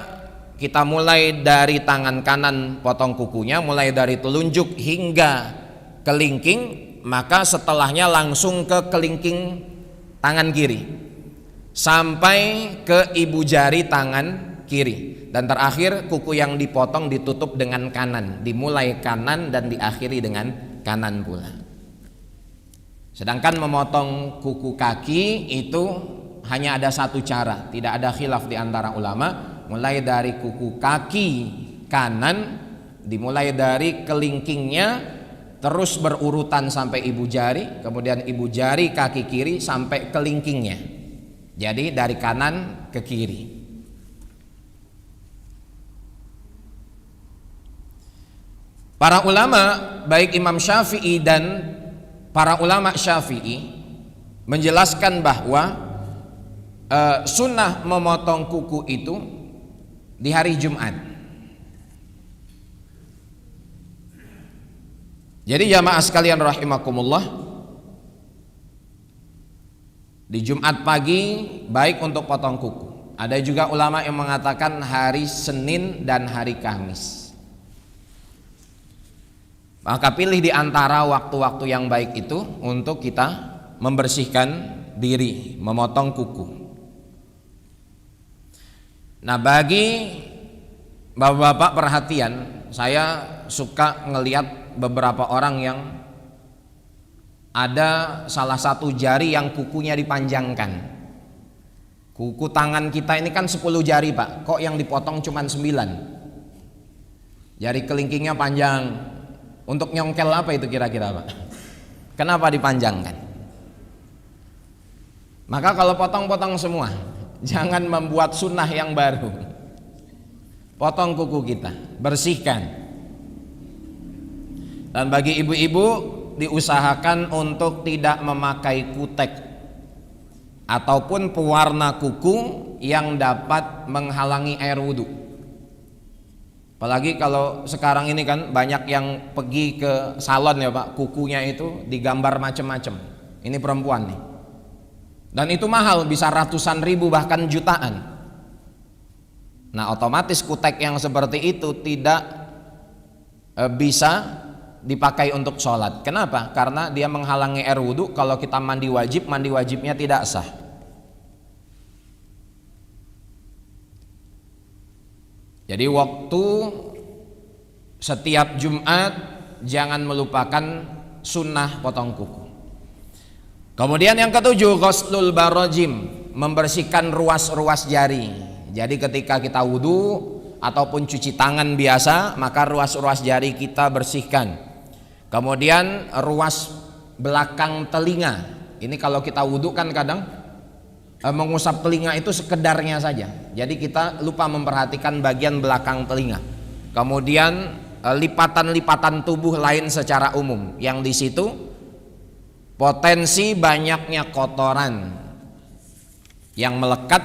kita mulai dari tangan kanan potong kukunya, mulai dari telunjuk hingga kelingking, maka setelahnya langsung ke kelingking tangan kiri sampai ke ibu jari tangan kiri, dan terakhir kuku yang dipotong ditutup dengan kanan, dimulai kanan dan diakhiri dengan kanan pula. Sedangkan memotong kuku kaki itu hanya ada satu cara, tidak ada khilaf di antara ulama, mulai dari kuku kaki kanan, dimulai dari kelingkingnya terus berurutan sampai ibu jari, kemudian ibu jari kaki kiri sampai kelingkingnya. Jadi dari kanan ke kiri. Para ulama baik Imam Syafi'i dan para ulama Syafi'i menjelaskan bahwa sunnah memotong kuku itu di hari Jumat. Jadi jamaah sekalian rahimakumullah, di Jumat pagi baik untuk potong kuku. Ada juga ulama yang mengatakan hari Senin dan hari Kamis. Maka pilih di antara waktu-waktu yang baik itu untuk kita membersihkan diri, memotong kuku. Nah, bagi bapak-bapak perhatian, saya suka ngelihat beberapa orang yang ada salah satu jari yang kukunya dipanjangkan. Kuku tangan kita ini kan 10 jari, Pak. Kok yang dipotong cuma 9? Jari kelingkingnya panjang. Untuk nyongkel apa itu kira-kira, Pak? Kenapa dipanjangkan? Maka kalau potong-potong semua, jangan membuat sunnah yang baru. Potong kuku kita, bersihkan. Dan bagi ibu-ibu diusahakan untuk tidak memakai kutek ataupun pewarna kuku yang dapat menghalangi air wudhu. Apalagi kalau sekarang ini kan banyak yang pergi ke salon ya Pak, kukunya itu digambar macam-macam. Ini perempuan nih. Dan itu mahal, bisa ratusan ribu bahkan jutaan. Nah, otomatis kutek yang seperti itu tidak bisa dipakai untuk sholat. Kenapa? Karena dia menghalangi air wudhu. Kalau kita mandi wajibnya tidak sah. Jadi waktu setiap Jumat jangan melupakan sunnah potong kuku. Kemudian yang ketujuh, ghuslul barajim, membersihkan ruas-ruas jari. Jadi ketika kita wudhu ataupun cuci tangan biasa, maka ruas-ruas jari kita bersihkan. Kemudian ruas belakang telinga, ini kalau kita wudhu kan kadang mengusap telinga itu sekedarnya saja. Jadi kita lupa memperhatikan bagian belakang telinga. Kemudian lipatan-lipatan tubuh lain secara umum, yang di situ potensi banyaknya kotoran yang melekat,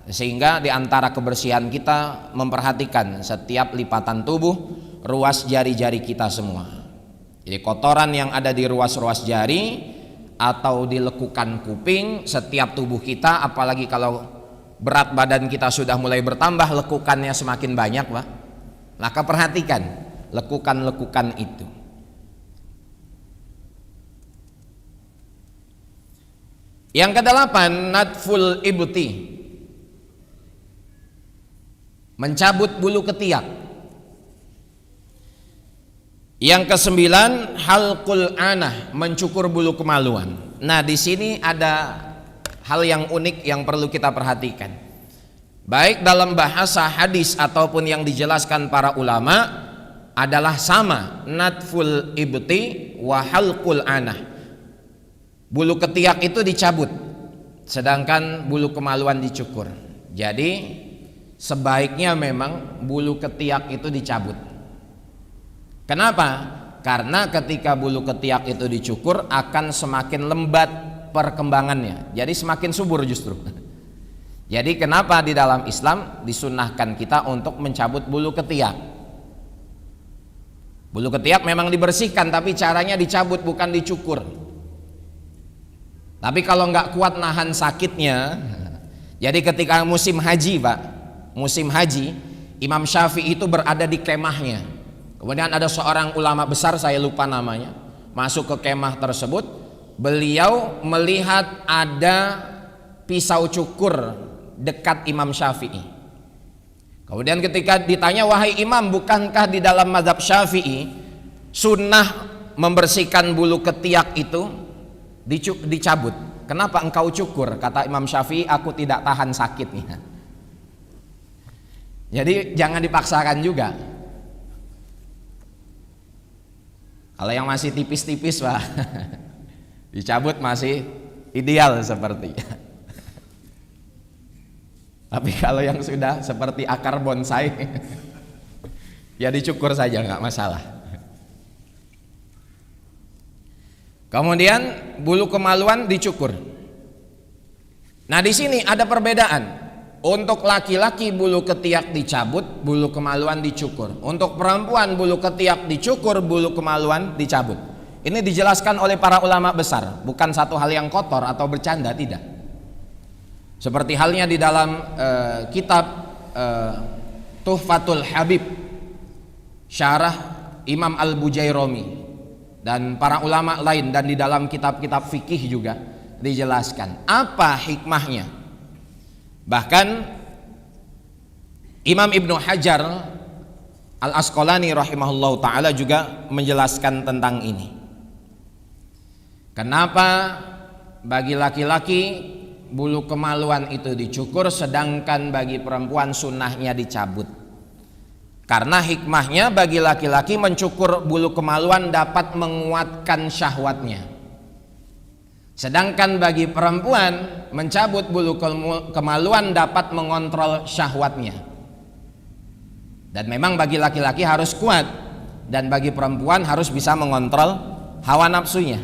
sehingga di antara kebersihan kita memperhatikan setiap lipatan tubuh, ruas jari-jari kita semua. Jadi kotoran yang ada di ruas-ruas jari atau di lekukan kuping, setiap tubuh kita, apalagi kalau berat badan kita sudah mulai bertambah, lekukannya semakin banyak, Pak. Maka perhatikan lekukan-lekukan itu. Yang kedelapan, natful ibti, mencabut bulu ketiak. Yang kesembilan, halqul anah, mencukur bulu kemaluan. Nah, di sini ada hal yang unik yang perlu kita perhatikan. Baik dalam bahasa hadis ataupun yang dijelaskan para ulama adalah sama, natful ibti wa halqul anah. Bulu ketiak itu dicabut, sedangkan bulu kemaluan dicukur. Jadi sebaiknya memang bulu ketiak itu dicabut. Kenapa? Karena ketika bulu ketiak itu dicukur akan semakin lembat perkembangannya, jadi semakin subur justru. Jadi kenapa di dalam Islam disunnahkan kita untuk mencabut bulu ketiak? Bulu ketiak memang dibersihkan, tapi caranya dicabut bukan dicukur. Tapi kalau nggak kuat nahan sakitnya, jadi ketika musim haji, Pak, musim haji, Imam Syafi'i itu berada di kemahnya. Kemudian ada seorang ulama besar, saya lupa namanya, masuk ke kemah tersebut. Beliau melihat ada pisau cukur dekat Imam Syafi'i. Kemudian ketika ditanya, wahai Imam, bukankah di dalam mazhab Syafi'i sunnah membersihkan bulu ketiak itu dicabut, kenapa engkau cukur? Kata Imam Syafi'i, aku tidak tahan sakitnya. Jadi jangan dipaksakan juga. Kalau yang masih tipis-tipis, Pak, dicabut masih ideal seperti. Tapi kalau yang sudah seperti akar bonsai, ya dicukur saja, nggak masalah. Kemudian bulu kemaluan dicukur. Nah, di sini ada perbedaan. Untuk laki-laki bulu ketiak dicabut, bulu kemaluan dicukur. Untuk perempuan bulu ketiak dicukur, bulu kemaluan dicabut. Ini dijelaskan oleh para ulama besar, bukan satu hal yang kotor atau bercanda, tidak. Seperti halnya di dalam kitab Tuhfatul Habib, syarah Imam Al-Bujairami, dan para ulama lain, dan di dalam kitab-kitab fikih juga dijelaskan apa hikmahnya. Bahkan Imam Ibnu Hajar Al-Asqalani rahimahullahu ta'ala juga menjelaskan tentang ini. Kenapa bagi laki-laki bulu kemaluan itu dicukur, sedangkan bagi perempuan sunnahnya dicabut? Karena hikmahnya, bagi laki-laki mencukur bulu kemaluan dapat menguatkan syahwatnya, sedangkan bagi perempuan mencabut bulu kemaluan dapat mengontrol syahwatnya. Dan memang bagi laki-laki harus kuat, dan bagi perempuan harus bisa mengontrol hawa nafsunya.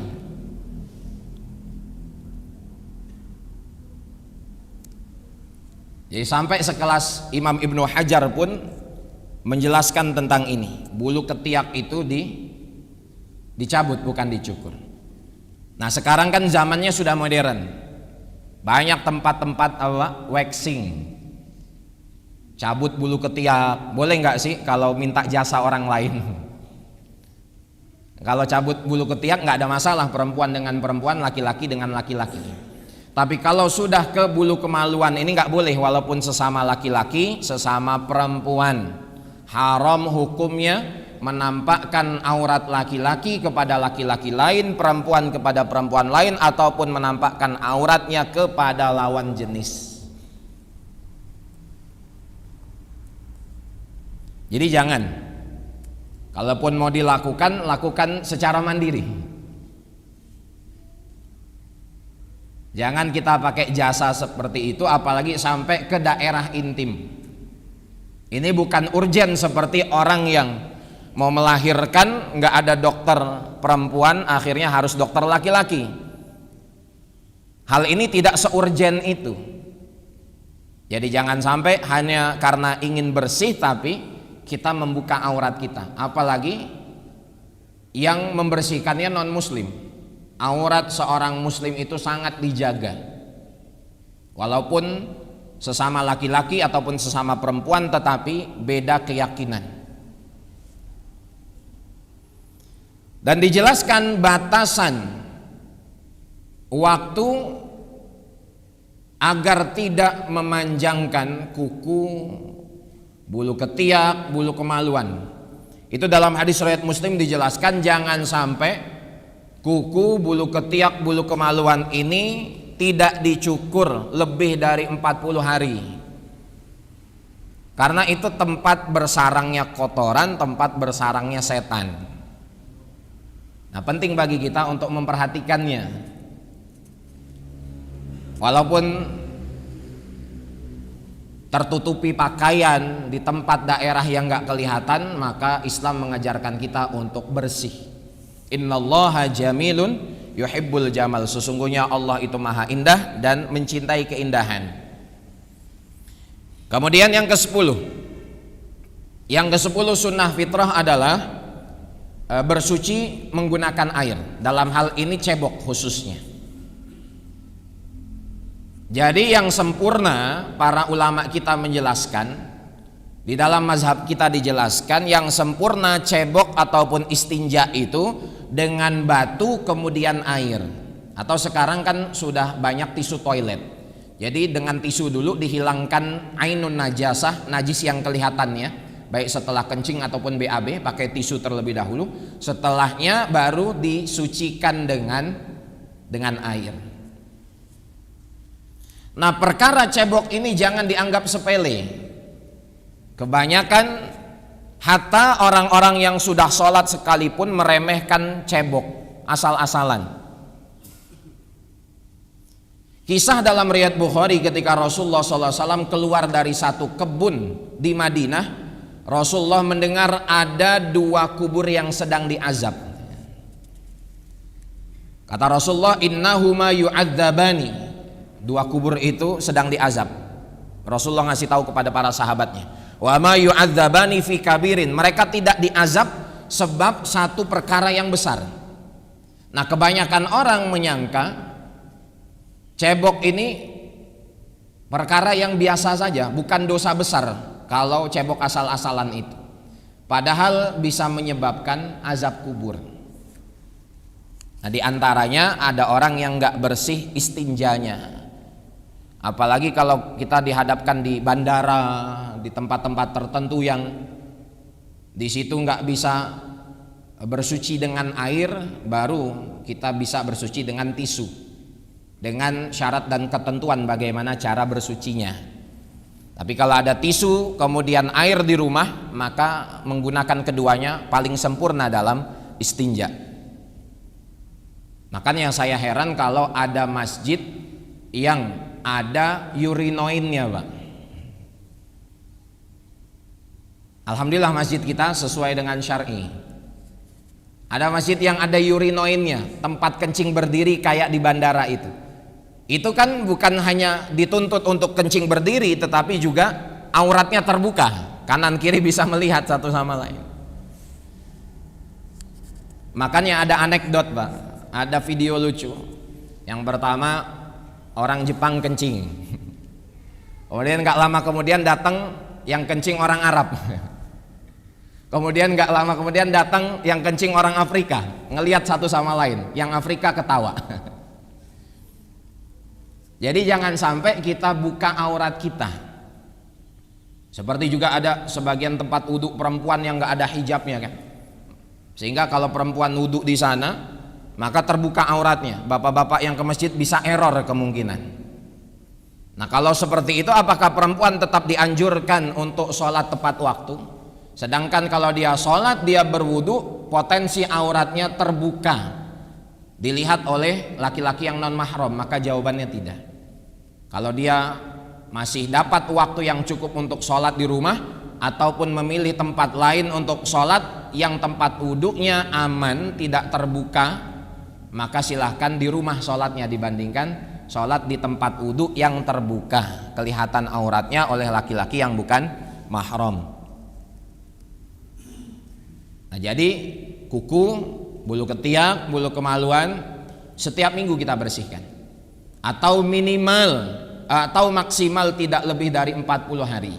Jadi sampai sekelas Imam Ibnu Hajar pun menjelaskan tentang ini. Bulu ketiak itu dicabut, bukan dicukur. Nah, sekarang kan zamannya sudah modern. Banyak tempat-tempat waxing. Cabut bulu ketiak. Boleh nggak sih kalau minta jasa orang lain? Kalau cabut bulu ketiak nggak ada masalah, perempuan dengan perempuan, laki-laki dengan laki-laki. Tapi kalau sudah ke bulu kemaluan ini nggak boleh, walaupun sesama laki-laki, sesama perempuan. Haram hukumnya menampakkan aurat laki-laki kepada laki-laki lain, perempuan kepada perempuan lain, ataupun menampakkan auratnya kepada lawan jenis. Jadi jangan, kalaupun mau dilakukan, lakukan secara mandiri. Jangan kita pakai jasa seperti itu, apalagi sampai ke daerah intim. Ini bukan urgen seperti orang yang mau melahirkan, nggak ada dokter perempuan, akhirnya harus dokter laki-laki. Hal ini tidak seurgen itu. Jadi jangan sampai hanya karena ingin bersih tapi kita membuka aurat kita, apalagi yang membersihkannya non muslim. aurat seorang muslim itu sangat dijaga. Walaupun sesama laki-laki ataupun sesama perempuan, tetapi beda keyakinan. Dan dijelaskan batasan waktu agar tidak memanjangkan kuku, bulu ketiak, bulu kemaluan. Itu dalam hadis riwayat Muslim dijelaskan jangan sampai kuku, bulu ketiak, bulu kemaluan ini tidak dicukur lebih dari 40 hari. Karena itu tempat bersarangnya kotoran, tempat bersarangnya setan. Nah, penting bagi kita untuk memperhatikannya. Walaupun tertutupi pakaian di tempat daerah yang gak kelihatan, maka Islam mengajarkan kita untuk bersih. Innallaha jamilun yuhibbul jamal. Sesungguhnya Allah itu maha indah dan mencintai keindahan. Kemudian yang ke-10, sunnah fitrah adalah bersuci menggunakan air. Dalam hal ini cebok khususnya. Jadi yang sempurna, para ulama kita menjelaskan, di dalam mazhab kita dijelaskan yang sempurna cebok ataupun istinja itu dengan batu kemudian air. Atau sekarang kan sudah banyak tisu toilet. Jadi dengan tisu dulu dihilangkan ainun najasah, najis yang kelihatannya, baik setelah kencing ataupun BAB, pakai tisu terlebih dahulu. Setelahnya baru disucikan dengan air. Nah, perkara cebok ini jangan dianggap sepele. Kebanyakan hatta orang-orang yang sudah sholat sekalipun meremehkan cebok asal-asalan. Kisah dalam riwayat Bukhari ketika Rasulullah SAW keluar dari satu kebun di Madinah, Rasulullah mendengar ada 2 kubur yang sedang diazab. Kata Rasulullah, innahuma yu'adzabani. 2 kubur itu sedang diazab. Rasulullah ngasih tahu kepada para sahabatnya, wa ma yu'adzabani fi kabirin. Mereka tidak diazab sebab satu perkara yang besar. Nah, kebanyakan orang menyangka cebok ini perkara yang biasa saja, bukan dosa besar kalau cebok asal-asalan itu. Padahal bisa menyebabkan azab kubur. Nah, di antaranya ada orang yang nggak bersih istinjanya. Apalagi kalau kita dihadapkan di bandara, di tempat-tempat tertentu yang di situ nggak bisa bersuci dengan air, baru kita bisa bersuci dengan tisu, dengan syarat dan ketentuan bagaimana cara bersucinya. Tapi kalau ada tisu kemudian air di rumah, maka menggunakan keduanya paling sempurna dalam istinja. Makanya saya heran kalau ada masjid yang ada urinoinnya, Pak. Alhamdulillah masjid kita sesuai dengan syar'i. Ada masjid yang ada urinoinnya, tempat kencing berdiri kayak di bandara itu. Itu kan bukan hanya dituntut untuk kencing berdiri, tetapi juga auratnya terbuka, kanan kiri bisa melihat satu sama lain. Makanya ada anekdot, Pak. Ada video lucu. Yang pertama, orang Jepang kencing. Kemudian gak lama kemudian datang yang kencing orang Arab. Kemudian gak lama kemudian datang yang kencing orang Afrika. Ngelihat satu sama lain. Yang Afrika ketawa. Jadi jangan sampai kita buka aurat kita. Seperti juga ada sebagian tempat wudhu perempuan yang gak ada hijabnya kan. Sehingga kalau perempuan wudhu di sana, maka terbuka auratnya. Bapak-bapak yang ke masjid bisa error kemungkinan. Nah, kalau seperti itu, apakah perempuan tetap dianjurkan untuk sholat tepat waktu? Sedangkan kalau dia sholat, dia berwudu, potensi auratnya terbuka, dilihat oleh laki-laki yang non mahram, maka jawabannya tidak. Kalau dia masih dapat waktu yang cukup untuk sholat di rumah, ataupun memilih tempat lain untuk sholat yang tempat wuduknya aman, tidak terbuka, maka silahkan di rumah sholatnya dibandingkan sholat di tempat wudhu yang terbuka, kelihatan auratnya oleh laki-laki yang bukan mahram. Nah, jadi kuku, bulu ketiak, bulu kemaluan setiap minggu kita bersihkan, atau minimal atau maksimal tidak lebih dari 40 hari.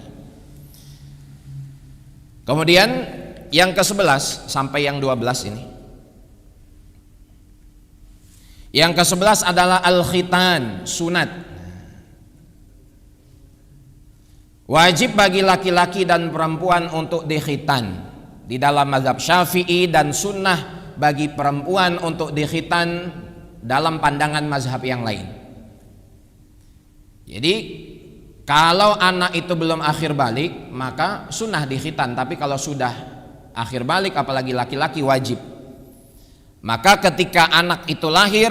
Kemudian yang ke-11 sampai yang 12 ini. Yang ke-11 adalah al-khitan, sunat. Wajib bagi laki-laki dan perempuan untuk dikhitan. Di dalam mazhab Syafi'i, dan sunnah bagi perempuan untuk dikhitan dalam pandangan mazhab yang lain. Jadi kalau anak itu belum akhir balik maka sunnah dikhitan, tapi kalau sudah akhir balik apalagi laki-laki wajib. Maka ketika anak itu lahir,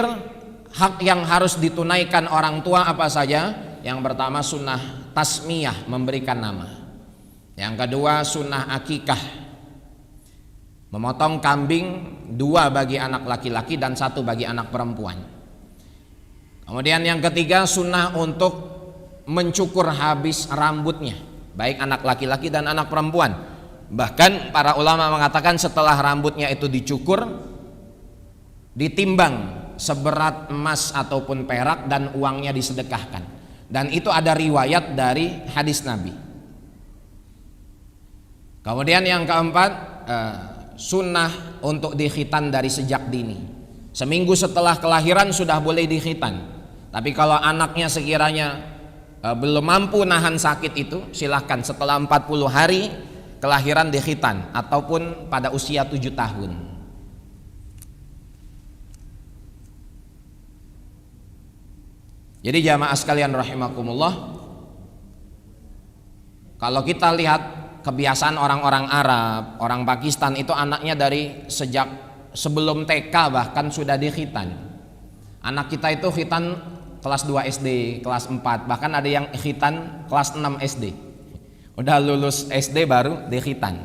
hak yang harus ditunaikan orang tua apa saja? Yang pertama sunnah tasmiyah, memberikan nama. Yang kedua sunnah akikah, memotong kambing 2 bagi anak laki-laki dan 1 bagi anak perempuan. Kemudian yang ketiga sunnah untuk mencukur habis rambutnya, baik anak laki-laki dan anak perempuan. Bahkan para ulama mengatakan setelah rambutnya itu dicukur, ditimbang seberat emas ataupun perak dan uangnya disedekahkan. Dan itu ada riwayat dari hadis Nabi. Kemudian yang keempat, sunnah untuk dikhitan dari sejak dini. Seminggu setelah kelahiran sudah boleh dikhitan. Tapi kalau anaknya sekiranya belum mampu nahan sakit itu, silahkan setelah 40 hari kelahiran dikhitan, ataupun pada usia 7 tahun. Jadi jamaah sekalian rahimakumullah, kalau kita lihat kebiasaan orang-orang Arab, orang Pakistan itu anaknya dari sejak sebelum TK bahkan sudah dikhitan. Anak kita itu khitan kelas 2 SD, kelas 4, bahkan ada yang khitan kelas 6 SD. Udah lulus SD baru dikhitan.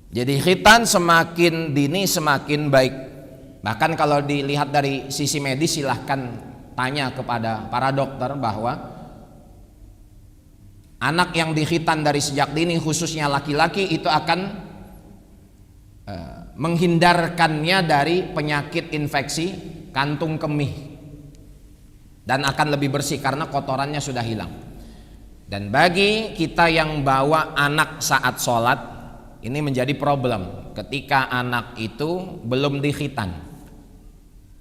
Jadi khitan semakin dini semakin baik. Bahkan kalau dilihat dari sisi medis, silahkan tanya kepada para dokter bahwa anak yang dikhitan dari sejak dini, khususnya laki-laki, itu akan menghindarkannya dari penyakit infeksi kantung kemih dan akan lebih bersih karena kotorannya sudah hilang. Dan bagi kita yang bawa anak saat sholat, ini menjadi problem ketika anak itu belum dikhitan.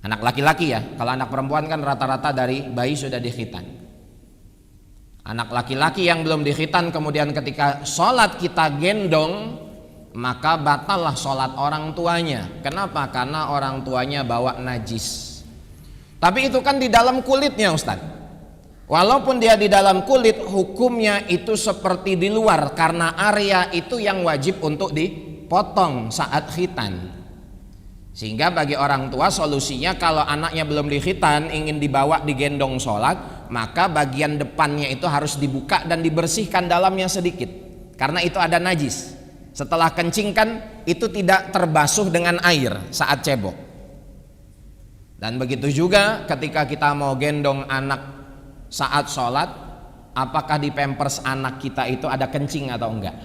Anak laki-laki ya, kalau anak perempuan kan rata-rata dari bayi sudah dikhitan. Anak laki-laki yang belum dikhitan kemudian ketika sholat kita gendong, maka batallah sholat orang tuanya. Kenapa? Karena orang tuanya bawa najis. Tapi itu kan di dalam kulitnya Ustaz. Walaupun dia di dalam kulit, hukumnya itu seperti di luar, karena area itu yang wajib untuk dipotong saat khitan. Sehingga bagi orang tua solusinya kalau anaknya belum dikhitan ingin dibawa digendong sholat, maka bagian depannya itu harus dibuka dan dibersihkan dalamnya sedikit, karena itu ada najis. Setelah kencing kan itu tidak terbasuh dengan air saat cebok. Dan begitu juga ketika kita mau gendong anak saat sholat, apakah di pampers anak kita itu ada kencing atau enggak?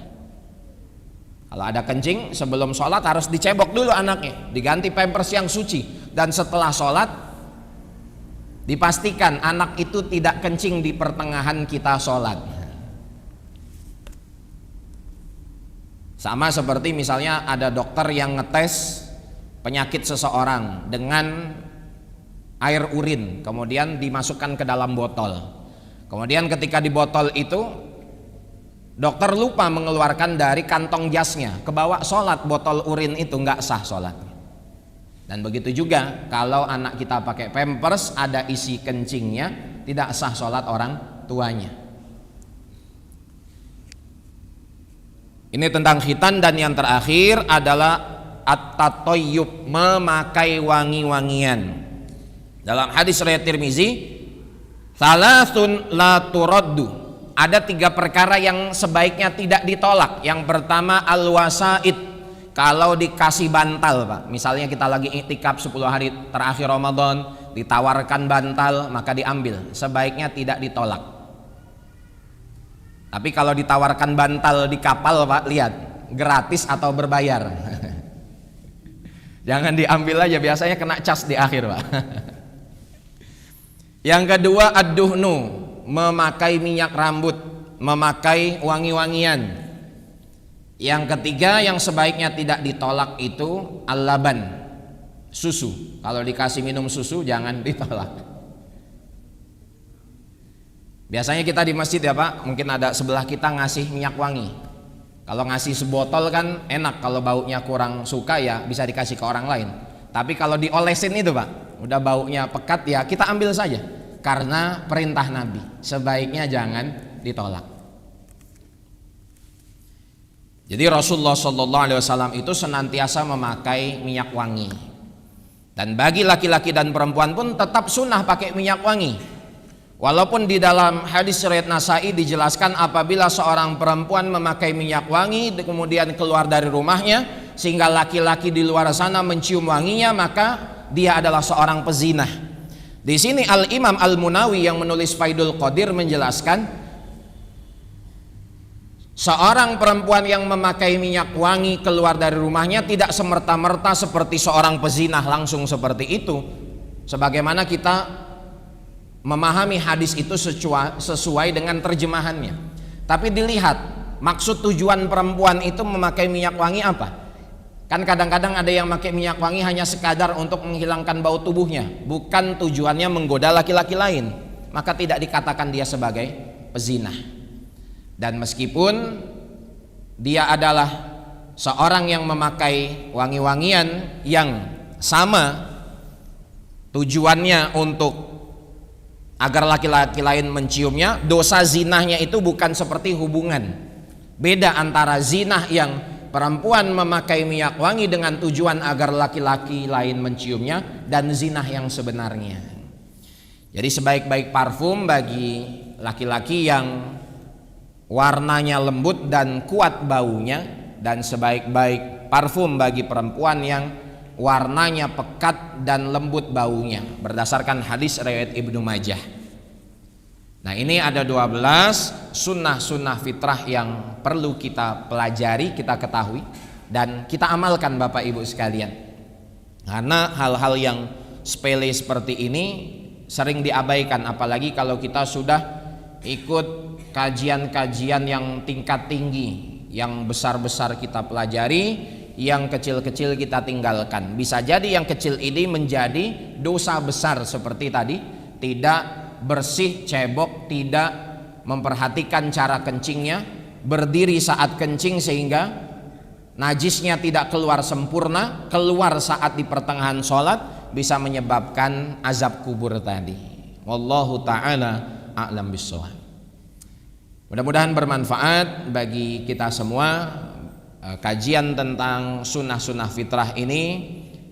Kalau ada kencing sebelum sholat harus dicebok dulu anaknya, diganti pampers yang suci, dan setelah sholat dipastikan anak itu tidak kencing di pertengahan kita sholat. Sama seperti misalnya ada dokter yang ngetes penyakit seseorang dengan air urin, kemudian dimasukkan ke dalam botol. Kemudian ketika di botol itu dokter lupa mengeluarkan dari kantong jasnya, kebawa sholat, botol urin itu nggak sah sholatnya. Dan begitu juga kalau anak kita pakai pampers ada isi kencingnya, tidak sah sholat orang tuanya. Ini tentang khitan. Dan yang terakhir adalah at-tatayyub, memakai wangi-wangian. Dalam hadis riwayat Tirmizi, salasun la turaddu, ada 3 perkara yang sebaiknya tidak ditolak. Yang pertama al-wasaid, kalau dikasih bantal Pak, misalnya kita lagi iktikaf 10 hari terakhir Ramadan, ditawarkan bantal maka diambil, sebaiknya tidak ditolak. Tapi kalau ditawarkan bantal di kapal Pak, lihat gratis atau berbayar. Jangan diambil aja, biasanya kena cas di akhir, Pak. Yang kedua, ad-duhnu, memakai minyak rambut, memakai wangi-wangian. Yang ketiga yang sebaiknya tidak ditolak itu al-laban, susu. Kalau dikasih minum susu jangan ditolak. Biasanya kita di masjid ya Pak, mungkin ada sebelah kita ngasih minyak wangi. Kalau ngasih sebotol kan enak, kalau baunya kurang suka ya bisa dikasih ke orang lain. Tapi kalau diolesin itu Pak, udah baunya pekat ya kita ambil saja. Karena perintah Nabi, sebaiknya jangan ditolak. Jadi Rasulullah SAW itu senantiasa memakai minyak wangi. Dan bagi laki-laki dan perempuan pun tetap sunnah pakai minyak wangi. Walaupun di dalam hadis riwayat Nasai dijelaskan apabila seorang perempuan memakai minyak wangi kemudian keluar dari rumahnya sehingga laki-laki di luar sana mencium wanginya, maka dia adalah seorang pezinah. Di sini Al-Imam Al-Munawi yang menulis Faidul Qadir menjelaskan seorang perempuan yang memakai minyak wangi keluar dari rumahnya tidak semerta-merta seperti seorang pezinah langsung seperti itu. Sebagaimana kita memahami hadis itu sesuai dengan terjemahannya. Tapi dilihat maksud tujuan perempuan itu memakai minyak wangi apa? Kan kadang-kadang ada yang pakai minyak wangi hanya sekadar untuk menghilangkan bau tubuhnya, bukan tujuannya menggoda laki-laki lain, maka tidak dikatakan dia sebagai pezinah. Dan meskipun dia adalah seorang yang memakai wangi-wangian yang sama tujuannya untuk agar laki-laki lain menciumnya, dosa zinahnya itu bukan seperti hubungan. Beda antara zinah yang perempuan memakai minyak wangi dengan tujuan agar laki-laki lain menciumnya dan zinah yang sebenarnya. Jadi sebaik-baik parfum bagi laki-laki yang warnanya lembut dan kuat baunya, dan sebaik-baik parfum bagi perempuan yang warnanya pekat dan lembut baunya, berdasarkan hadis riwayat Ibnu Majah. Nah, ini ada 12 sunnah-sunnah fitrah yang perlu kita pelajari, kita ketahui dan kita amalkan Bapak Ibu sekalian. Karena hal-hal yang sepele seperti ini sering diabaikan, apalagi kalau kita sudah ikut kajian-kajian yang tingkat tinggi, yang besar-besar kita pelajari, yang kecil-kecil kita tinggalkan. Bisa jadi yang kecil ini menjadi dosa besar seperti tadi, tidak bersih, cebok, tidak memperhatikan cara kencingnya, berdiri saat kencing sehingga najisnya tidak keluar sempurna, keluar saat di pertengahan sholat, bisa menyebabkan azab kubur tadi. Wallahu ta'ala a'lam bishawab. Mudah-mudahan bermanfaat bagi kita semua. Kajian tentang sunnah-sunnah fitrah ini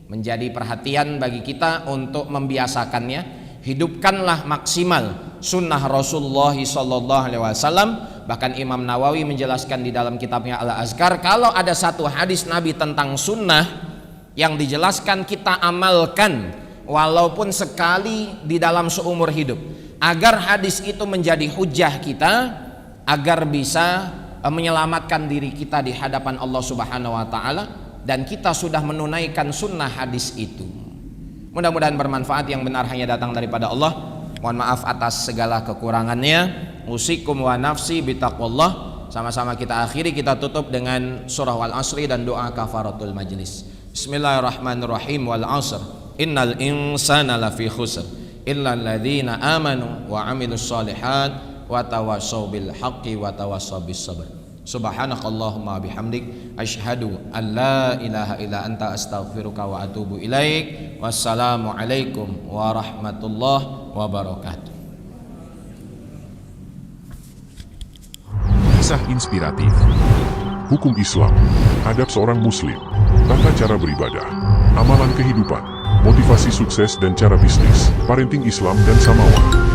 menjadi perhatian bagi kita untuk membiasakannya. Hidupkanlah maksimal sunnah Rasulullah SAW. Bahkan Imam Nawawi menjelaskan di dalam kitabnya Al-Azkar, kalau ada satu hadis Nabi tentang sunnah yang dijelaskan, kita amalkan walaupun sekali di dalam seumur hidup, agar hadis itu menjadi hujah kita, agar bisa menyelamatkan diri kita di hadapan Allah Subhanahu wa taala, dan kita sudah menunaikan sunnah hadis itu. Mudah-mudahan bermanfaat, yang benar hanya datang daripada Allah. Mohon maaf atas segala kekurangannya. Usikum wa nafsi bitaqwallah. Sama-sama kita akhiri, kita tutup dengan surah Wal Asri dan doa kafaratul majlis. Bismillahirrahmanirrahim. Wal asr innal insana lafi khusr illa alladzina amanu wa amilus shalihat wa tawassaw bil haqqi wa tawassaw bis sabr. Subhanakallahumma bihamdik asyhadu an la ilaha illa anta astaghfiruka wa atubu ilaik. Wassalamu alaikum warahmatullahi wabarakatuh.
Kisah inspiratif, hukum Islam, adab seorang muslim, tata cara beribadah, amalan kehidupan, motivasi sukses dan cara bisnis, parenting Islam dan Samawa.